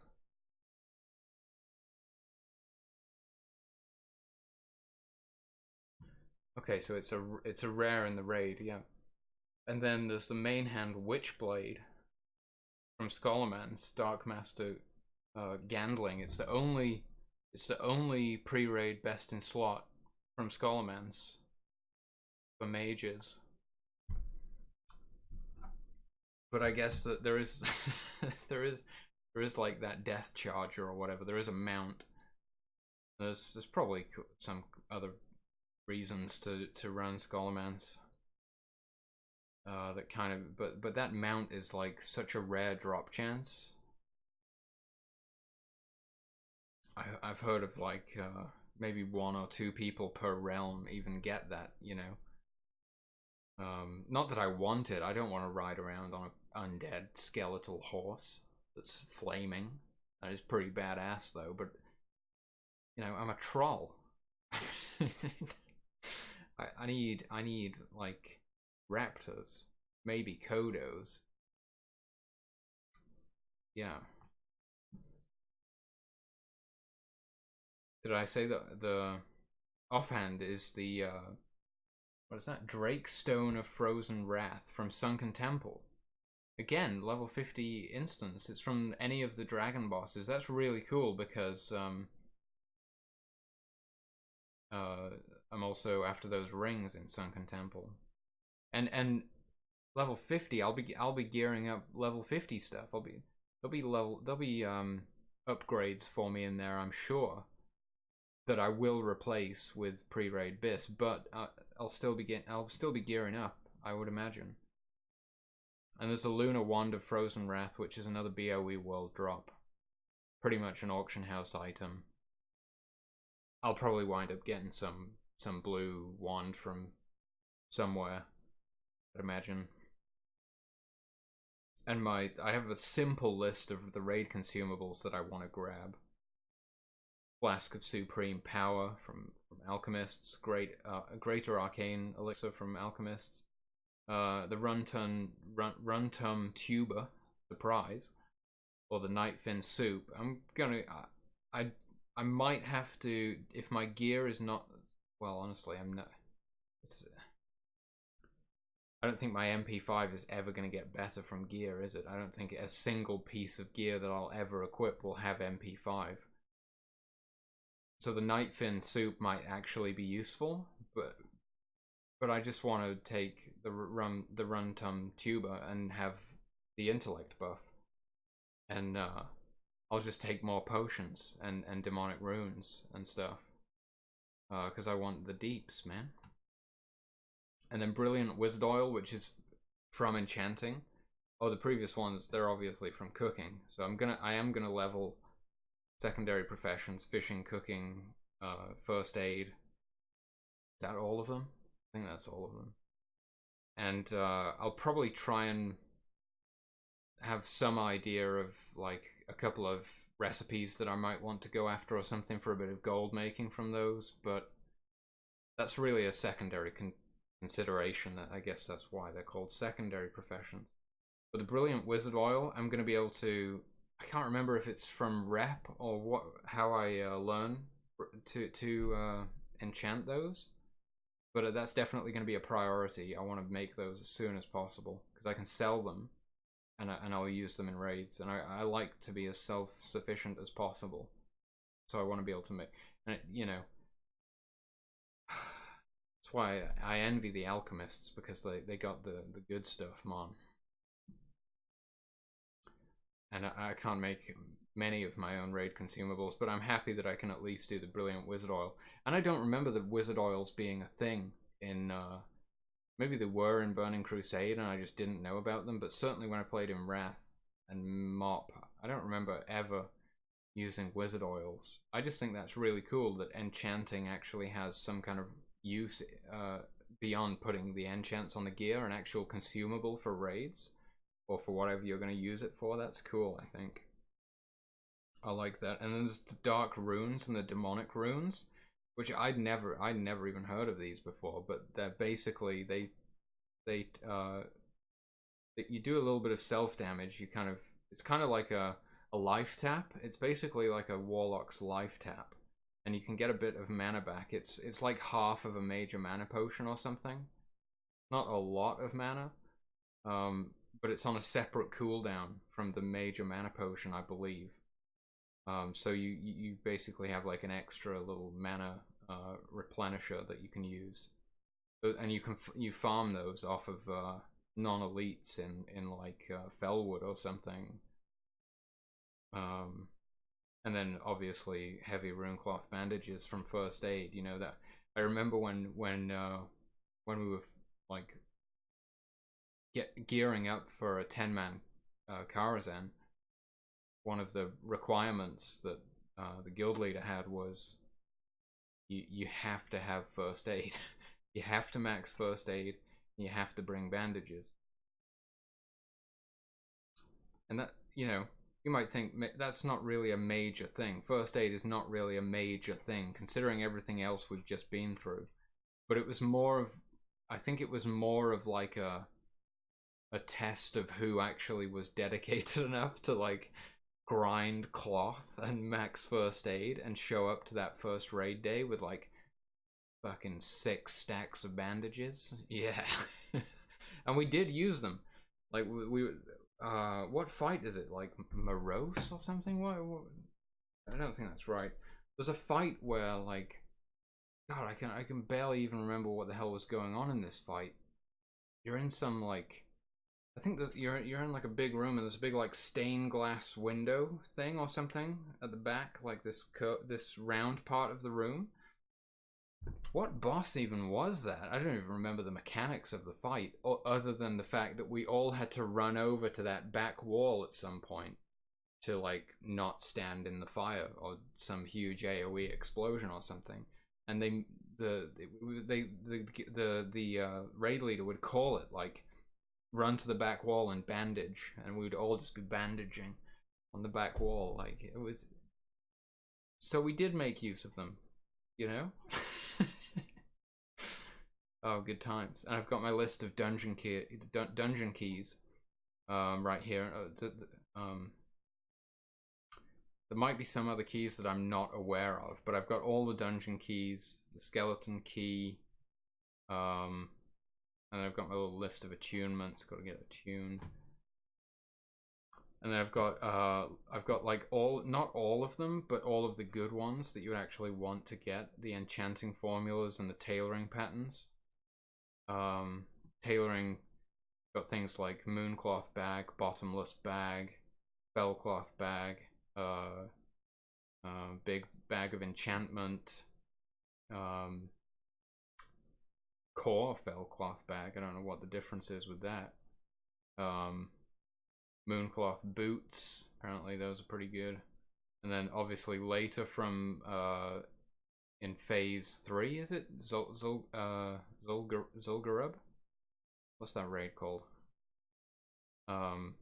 [SPEAKER 1] Okay, so it's a rare in the raid, yeah. And then there's the main hand Witchblade from Scholarman's Dark Master Gandling. It's the only pre-raid best in slot from Scholarman's for mages. But I guess that there is there is like that death charger or whatever. There is a mount. There's probably some other reasons to run Scholarman's. That kind of but that mount is like such a rare drop chance. I've heard of like maybe 1 or 2 people per realm even get that, you know. Not that I want it. I don't want to ride around on an undead skeletal horse that's flaming. That is pretty badass though, but you know, I'm a troll. I need like raptors, maybe kodos. Yeah. Did I say that the offhand is the what is that? Drake Stone of Frozen Wrath from Sunken Temple. Again, level 50 instance. It's from any of the dragon bosses. That's really cool because I'm also after those rings in Sunken Temple. And level 50, I'll be gearing up level 50 stuff. There'll be upgrades for me in there, I'm sure, that I will replace with pre-raid bis, but I'll still be gearing up, I would imagine. And there's a Lunar Wand of Frozen Wrath, which is another BOE world drop. Pretty much an auction house item. I'll probably wind up getting some blue wand from somewhere, I'd imagine. And I have a simple list of the raid consumables that I want to grab. Flask of Supreme Power from Alchemists, Greater Arcane Elixir from Alchemists, the Runtum Tuber, surprise, or the Nightfin Soup. I might have to, if my gear is not, well, honestly, I'm not. I don't think my MP5 is ever going to get better from gear, is it? I don't think a single piece of gear that I'll ever equip will have MP5. So the Nightfin Soup might actually be useful, but I just want to take the Runtum Tuber and have the intellect buff, and I'll just take more potions and demonic runes and stuff, because I want the deeps, man. And then Brilliant Wizard Oil, which is from enchanting. Oh, the previous ones, they're obviously from cooking. So I am gonna level secondary professions, fishing, cooking, first aid. Is that all of them? I think that's all of them. And I'll probably try and have some idea of like a couple of recipes that I might want to go after or something for a bit of gold making from those, but that's really a secondary consideration. I guess that's why they're called secondary professions. But the Brilliant Wizard Oil, I'm going to be able to, I can't remember if it's from rep or how I learn to enchant those, but that's definitely going to be a priority. I want to make those as soon as possible because I can sell them, and I'll use them in raids, and I like to be as self-sufficient as possible, so I want to be able to make, and you know, that's why I envy the alchemists, because they got the good stuff, man. And I can't make many of my own raid consumables, but I'm happy that I can at least do the Brilliant Wizard Oil. And I don't remember the Wizard Oils being a thing in, maybe they were in Burning Crusade and I just didn't know about them, but certainly when I played in Wrath and Mop, I don't remember ever using Wizard Oils. I just think that's really cool that enchanting actually has some kind of use beyond putting the enchants on the gear, an actual consumable for raids. Or for whatever you're going to use it for. That's cool, I think. I like that. And then there's the dark runes and the demonic runes, which I'd never even heard of these before, but they're basically you do a little bit of self damage. It's kind of like a life tap. It's basically like a warlock's life tap, and you can get a bit of mana back. It's like half of a major mana potion or something. Not a lot of mana, but it's on a separate cooldown from the major mana potion, I believe. So you basically have like an extra little mana replenisher that you can use, and you farm those off of non-elites in like Felwood or something. And then obviously heavy runecloth bandages from first aid. You know that I remember when we were like gearing up for a 10-man Karazhan. One of the requirements that the guild leader had was you have to have first aid. You have to max first aid. And you have to bring bandages. And that, you know, you might think that's not really a major thing. First aid is not really a major thing, considering everything else we've just been through. But it was more of, I think it was more of like a test of who actually was dedicated enough to like grind cloth and max first aid and show up to that first raid day with like fucking 6 stacks of bandages. Yeah. And we did use them. Like we what fight is it? Like Morose or something? What? I don't think that's right. There's a fight where like, God, I can barely even remember what the hell was going on in this fight. You're in some like, I think that you're in like a big room and there's a big like stained glass window thing or something at the back, like this round part of the room. What boss even was that? I don't even remember the mechanics of the fight, other than the fact that we all had to run over to that back wall at some point to like not stand in the fire or some huge AoE explosion or something. And the raid leader would call it like, run to the back wall and bandage, and we'd all just be bandaging on the back wall. Like, it was, so we did make use of them, you know. Oh, good times. And I've got my list of dungeon keys right here. There might be some other keys that I'm not aware of, but I've got all the dungeon keys, the skeleton key, and I've got my little list of attunements. Got to get attuned. And then I've got like not all of them, but all of the good ones that you would actually want to get. The enchanting formulas and the tailoring patterns. Tailoring, got things like mooncloth bag, bottomless bag, fellcloth bag, big bag of enchantment, core fellcloth bag. I don't know what the difference is with that. Mooncloth boots, apparently those are pretty good. And then obviously later from in phase 3, is it Zul'Gurub? What's that raid called? The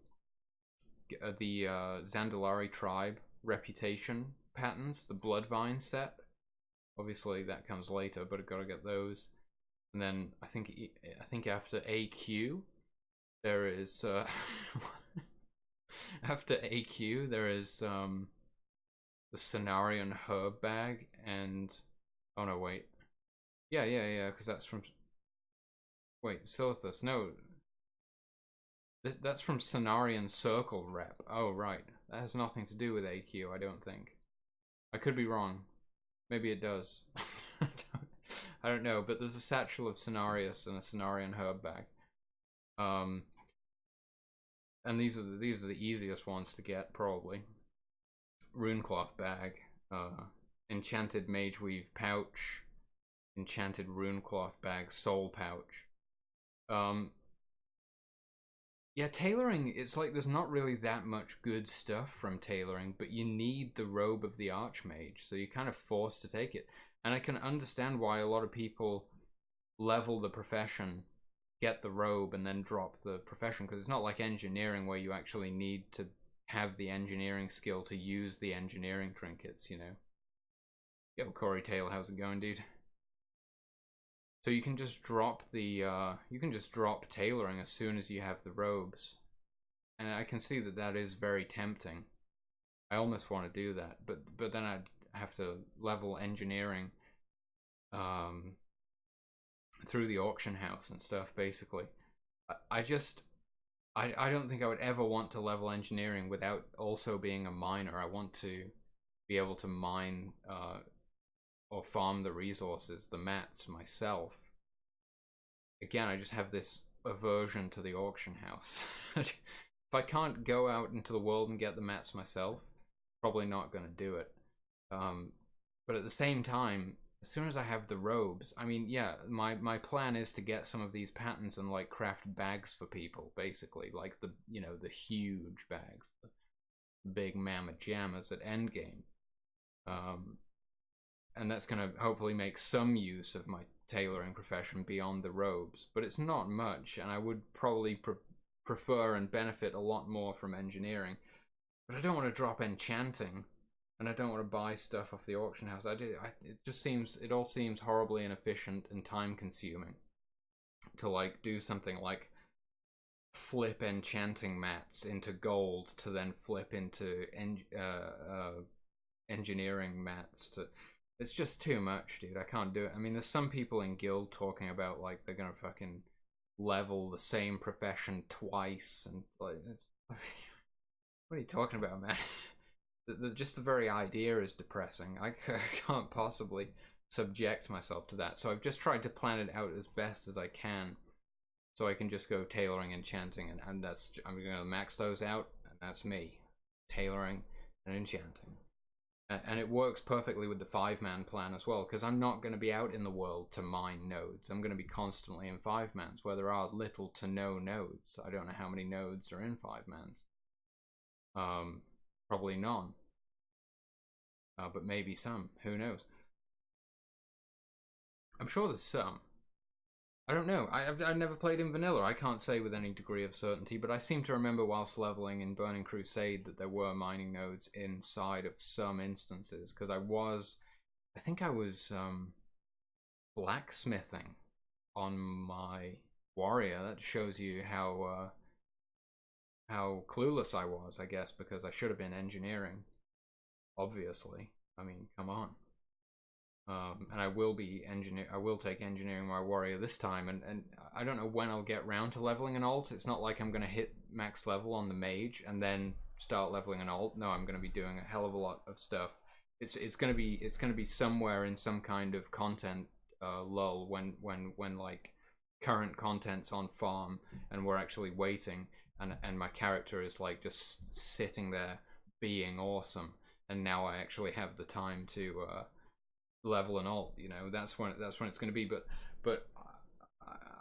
[SPEAKER 1] Zandalari tribe reputation patterns, the Bloodvine set. Obviously that comes later, but I've got to get those. And then I think after AQ there is after AQ there is the Cenarian herb bag, and oh no, wait, yeah, because that's from, wait, Silithus, no, that's from Cenarian Circle rep. Oh right, that has nothing to do with AQ, I don't think. I could be wrong, maybe it does. I don't know, but there's a satchel of Cenarius and a Cenarian herb bag. And these are the easiest ones to get, probably. Runecloth bag, enchanted mageweave pouch, enchanted runecloth bag, soul pouch. Yeah, tailoring, it's like there's not really that much good stuff from tailoring, but you need the robe of the Archmage, so you're kind of forced to take it. And I can understand why a lot of people level the profession, get the robe, and then drop the profession, because it's not like engineering where you actually need to have the engineering skill to use the engineering trinkets, you know. Yo, Corey Taylor, how's it going, dude? So you can just drop the tailoring as soon as you have the robes, and I can see that that is very tempting. I almost want to do that, but then have to level engineering through the auction house and stuff. Basically, I just I don't think I would ever want to level engineering without also being a miner. I want to be able to mine or farm the resources, the mats myself. Again, I just have this aversion to the auction house. If I can't go out into the world and get the mats myself, probably not going to do it. But at the same time, as soon as I have the robes, I mean, yeah, my plan is to get some of these patterns and like craft bags for people, basically, like the the huge bags, the big mammoth jammers at endgame. And that's going to hopefully make some use of my tailoring profession beyond the robes, but it's not much, and I would probably prefer and benefit a lot more from engineering. But I don't want to drop enchanting, and I don't want to buy stuff off the auction house. It all seems horribly inefficient and time consuming to like do something like flip enchanting mats into gold to then flip into engineering mats to. It's just too much, dude. I can't do it. I mean, there's some people in guild talking about like they're gonna fucking level the same profession twice, and like, what are you talking about, man? Just the very idea is depressing. I can't possibly subject myself to that. So I've just tried to plan it out as best as I can, so I can just go tailoring, enchanting, and I'm gonna max those out, and that's me, tailoring and enchanting. And it works perfectly with the 5-man plan as well, because I'm not going to be out in the world to mine nodes. I'm going to be constantly in 5-mans, where there are little to no nodes. I don't know how many nodes are in 5-mans. Probably none. But maybe some. Who knows? I'm sure there's some. I don't know. I've never played in vanilla. I can't say with any degree of certainty, but I seem to remember whilst leveling in Burning Crusade that there were mining nodes inside of some instances, because I think I was blacksmithing on my warrior. That shows you how clueless I was, I guess, because I should have been engineering, obviously. I mean, come on. And I will take engineering my warrior this time, and I don't know when I'll get round to leveling an alt. It's not like I'm gonna hit max level on the mage and then start leveling an alt. No, I'm gonna be doing a hell of a lot of stuff. It's gonna be somewhere in some kind of content lull when like current content's on farm and we're actually waiting, and my character is like just sitting there being awesome, and now I actually have the time to level and alt, that's when it's going to be. But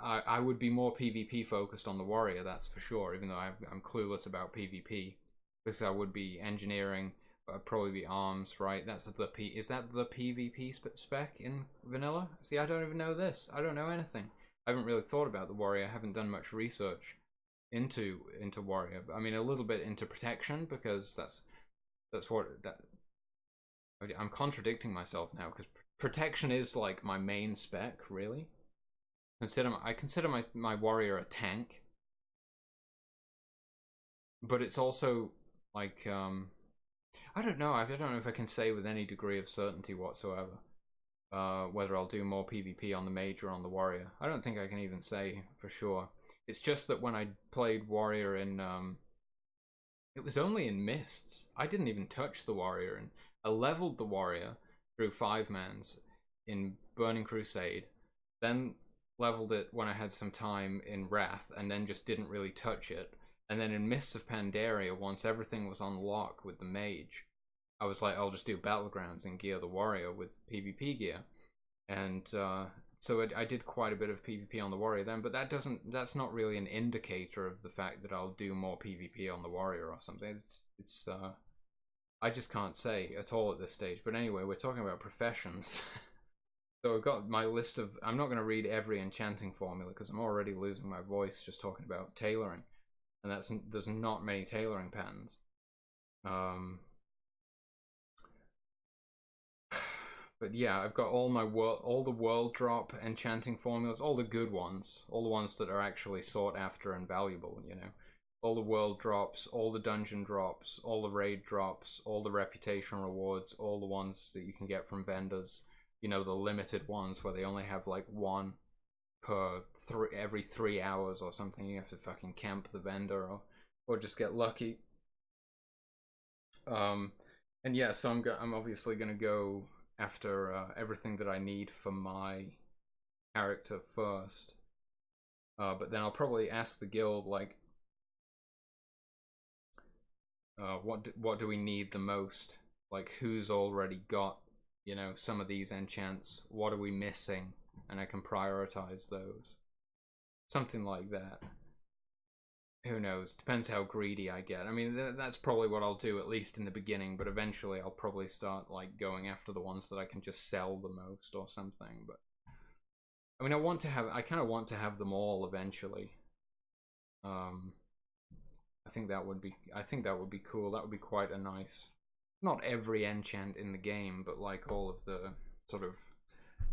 [SPEAKER 1] I would be more PvP focused on the warrior, that's for sure, even though I'm clueless about PvP, because I would be engineering, I'd probably be arms, right? Is that the PvP spec in vanilla? See, I don't even know this. I don't know anything. I haven't really thought about the warrior. I haven't done much research into warrior. I mean, a little bit into protection, because I'm contradicting myself now, because protection is like my main spec, really. I consider my warrior a tank, but it's also like I don't know. I don't know if I can say with any degree of certainty whatsoever whether I'll do more PvP on the mage or on the warrior. I don't think I can even say for sure. It's just that when I played warrior in it was only in Mists. I didn't even touch the warrior, and I leveled the warrior through 5-mans in Burning Crusade, then leveled it when I had some time in Wrath, and then just didn't really touch it. And then in Mists of Pandaria, once everything was on lock with the mage, I was like, I'll just do Battlegrounds and gear the warrior with PvP gear. And so I did quite a bit of PvP on the warrior then, but that's not really an indicator of the fact that I'll do more PvP on the warrior or something. It's I just can't say at all at this stage. But anyway, we're talking about professions. So I've got my list of, I'm not going to read every enchanting formula because I'm already losing my voice just talking about tailoring. And there's not many tailoring patterns. But yeah, I've got all the world drop enchanting formulas, all the good ones, all the ones that are actually sought after and valuable, all the world drops, all the dungeon drops, all the raid drops, all the reputation rewards, all the ones that you can get from vendors. You know, the limited ones where they only have like one per every 3 hours or something. You have to fucking camp the vendor or just get lucky. And yeah, so I'm obviously gonna go after everything that I need for my character first. But then I'll probably ask the guild, like, what do we need the most? Like, who's already got, you know, some of these enchants? What are we missing? And I can prioritize those. Something like that. Who knows? Depends how greedy I get. I mean, that's probably what I'll do, at least in the beginning, but eventually I'll probably start, like, going after the ones that I can just sell the most or something. But I mean, I kind of want to have them all eventually. I think that would be cool. That would be quite a nice, not every enchant in the game, but like all of the sort of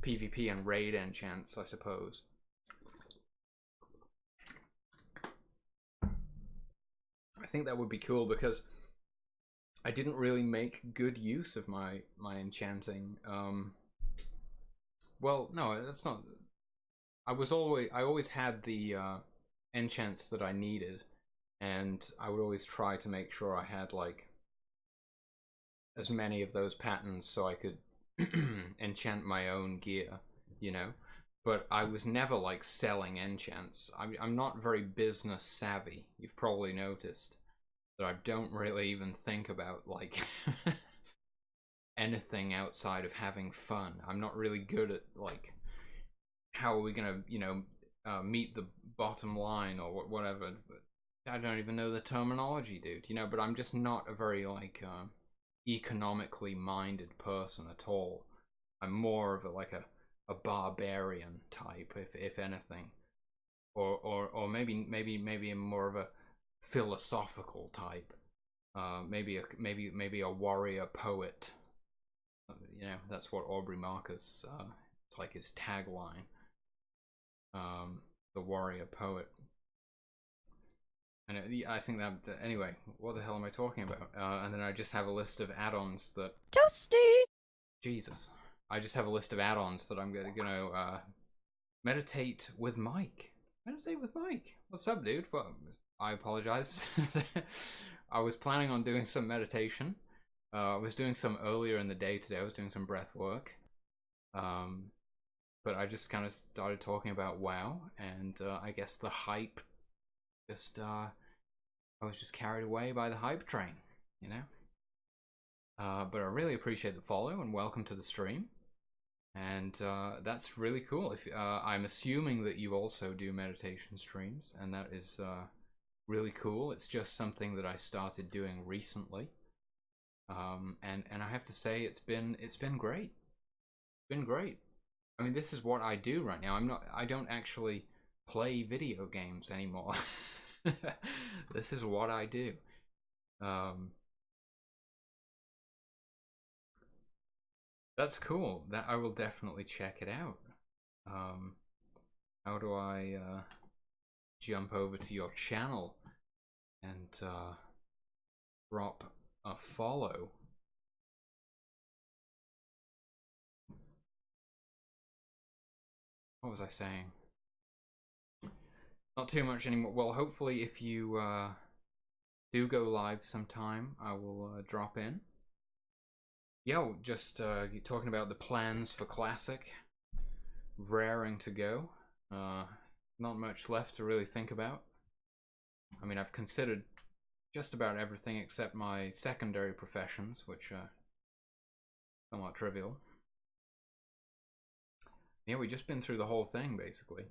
[SPEAKER 1] PvP and raid enchants, I suppose. I think that would be cool because I didn't really make good use of my enchanting. Well, no, that's not. I always had the enchants that I needed, and I would always try to make sure I had like as many of those patterns so I could enchant my own gear, you know. But I was never like selling enchants. I'm not very business savvy. You've probably noticed that I don't really even think about like anything outside of having fun. I'm not really good at like how are we gonna, you know, meet the bottom line or whatever. But I don't even know the terminology, dude. You know, but I'm just not a very like economically minded person at all. I'm more of a barbarian type, if anything, or maybe more of a philosophical type. Maybe a warrior poet. You know, that's what Aubrey Marcus. It's like his tagline. The warrior poet. And I think that anyway. What the hell am I talking about? And then I just have a list of add-ons that.
[SPEAKER 2] Toasty.
[SPEAKER 1] Jesus. I just have a list of add-ons that I'm gonna meditate with Mike. Meditate with Mike. What's up, dude? Well, I apologize. I was planning on doing some meditation. I was doing some earlier in the day today. I was doing some breath work. But I just kind of started talking about WoW, and I guess the hype just I was just carried away by the hype train, you know. But I really appreciate the follow and welcome to the stream. And that's really cool. If I'm assuming that you also do meditation streams, and that is really cool. It's just something that I started doing recently, and I have to say it's been great. It's been great. I mean, this is what I do right now. I don't actually play video games anymore. This is what I do. That's cool. That I will definitely check it out. How do I jump over to your channel and drop a follow? What was I saying? Not too much anymore. Well, hopefully if you do go live sometime, I will drop in. Yo, just talking about the plans for Classic. Raring to go. Not much left to really think about. I mean, I've considered just about everything except my secondary professions, which are somewhat trivial. Yeah, we've just been through the whole thing, basically.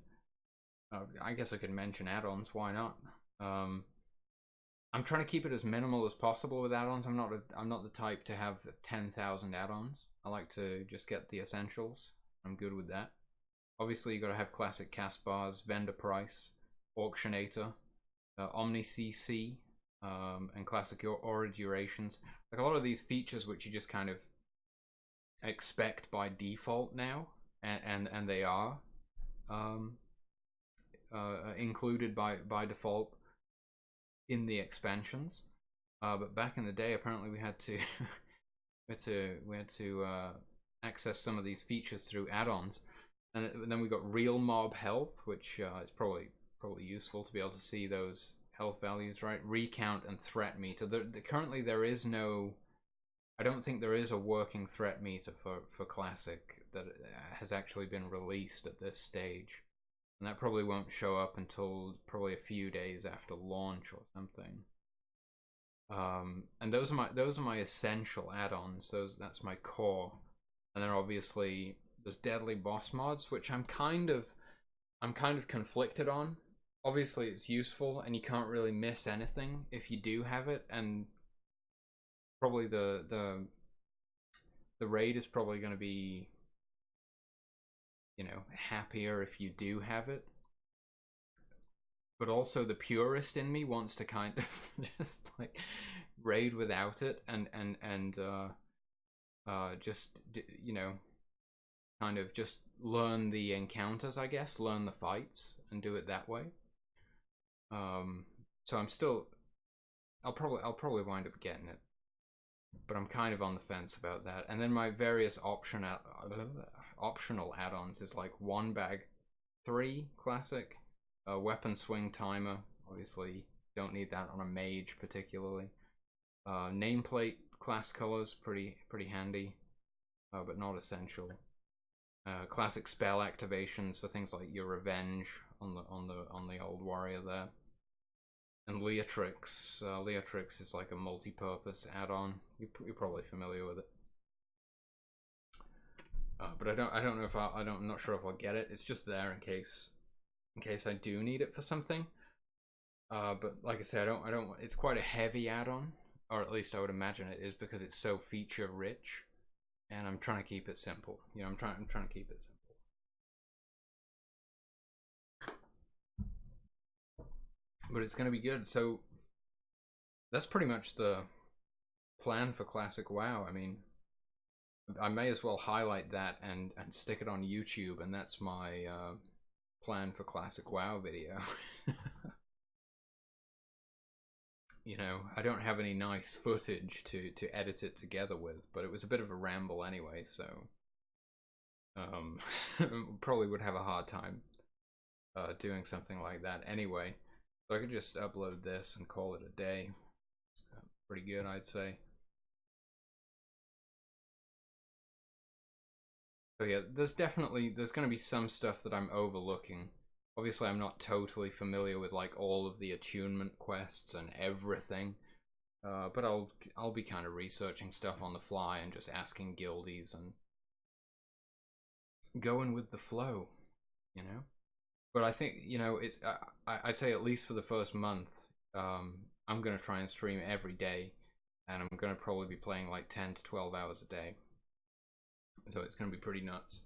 [SPEAKER 1] I guess I could mention add-ons, why not? I'm trying to keep it as minimal as possible with add-ons. I'm not the type to have 10,000 add-ons. I like to just get the essentials. I'm good with that. Obviously, you got to have classic cast bars, vendor price, auctionator, omni CC, and classic aura durations. Like a lot of these features, which you just kind of expect by default now, and they are included by default. in the expansions. But back in the day, apparently we had to access some of these features through add-ons, and then we got real mob health, which is probably useful to be able to see those health values, right? Recount and threat meter. Currently there is no. I don't think there is a working threat meter for Classic that has actually been released at this stage, and that probably won't show up until probably a few days after launch or something. And those are my essential add-ons. That's my core, and then obviously there's deadly boss mods, which I'm kind of conflicted on. Obviously it's useful, and you can't really miss anything if you do have it, and probably the raid is probably going to be, you know, happier if you do have it. But also the purist in me wants to kind of just like raid without it, and just, you know, kind of just learn the encounters, I guess, learn the fights and do it that way. So I'm still, I'll probably wind up getting it, but I'm kind of on the fence about that. And then my various optional add-ons is like one bag 3 classic, weapon swing timer. Obviously, don't need that on a mage particularly. Nameplate class colors, pretty handy, but not essential. Classic spell activations for things like your revenge on the old warrior there. And Leatrix. Leatrix is like a multi-purpose add-on. You're probably familiar with it. But I don't know if I'm not sure if I'll get it. It's just there in case I do need it for something. But like I said, I don't. It's quite a heavy add-on, or at least I would imagine it is, because it's so feature rich, and I'm trying to keep it simple. You know, I'm trying to keep it simple. But it's going to be good. So that's pretty much the plan for Classic WoW. I mean, I may as well highlight that and stick it on YouTube, and that's my plan for Classic WoW video. You know, I don't have any nice footage to edit it together with, but it was a bit of a ramble anyway, so probably would have a hard time doing something like that anyway. So I could just upload this and call it a day. Pretty good, I'd say. So yeah, there's going to be some stuff that I'm overlooking. Obviously, I'm not totally familiar with like all of the attunement quests and everything, but I'll be kind of researching stuff on the fly and just asking guildies and going with the flow, you know. But I think, you know, it's I'd say at least for the first month, I'm gonna try and stream every day, and I'm gonna probably be playing like 10 to 12 hours a day. So it's gonna be pretty nuts.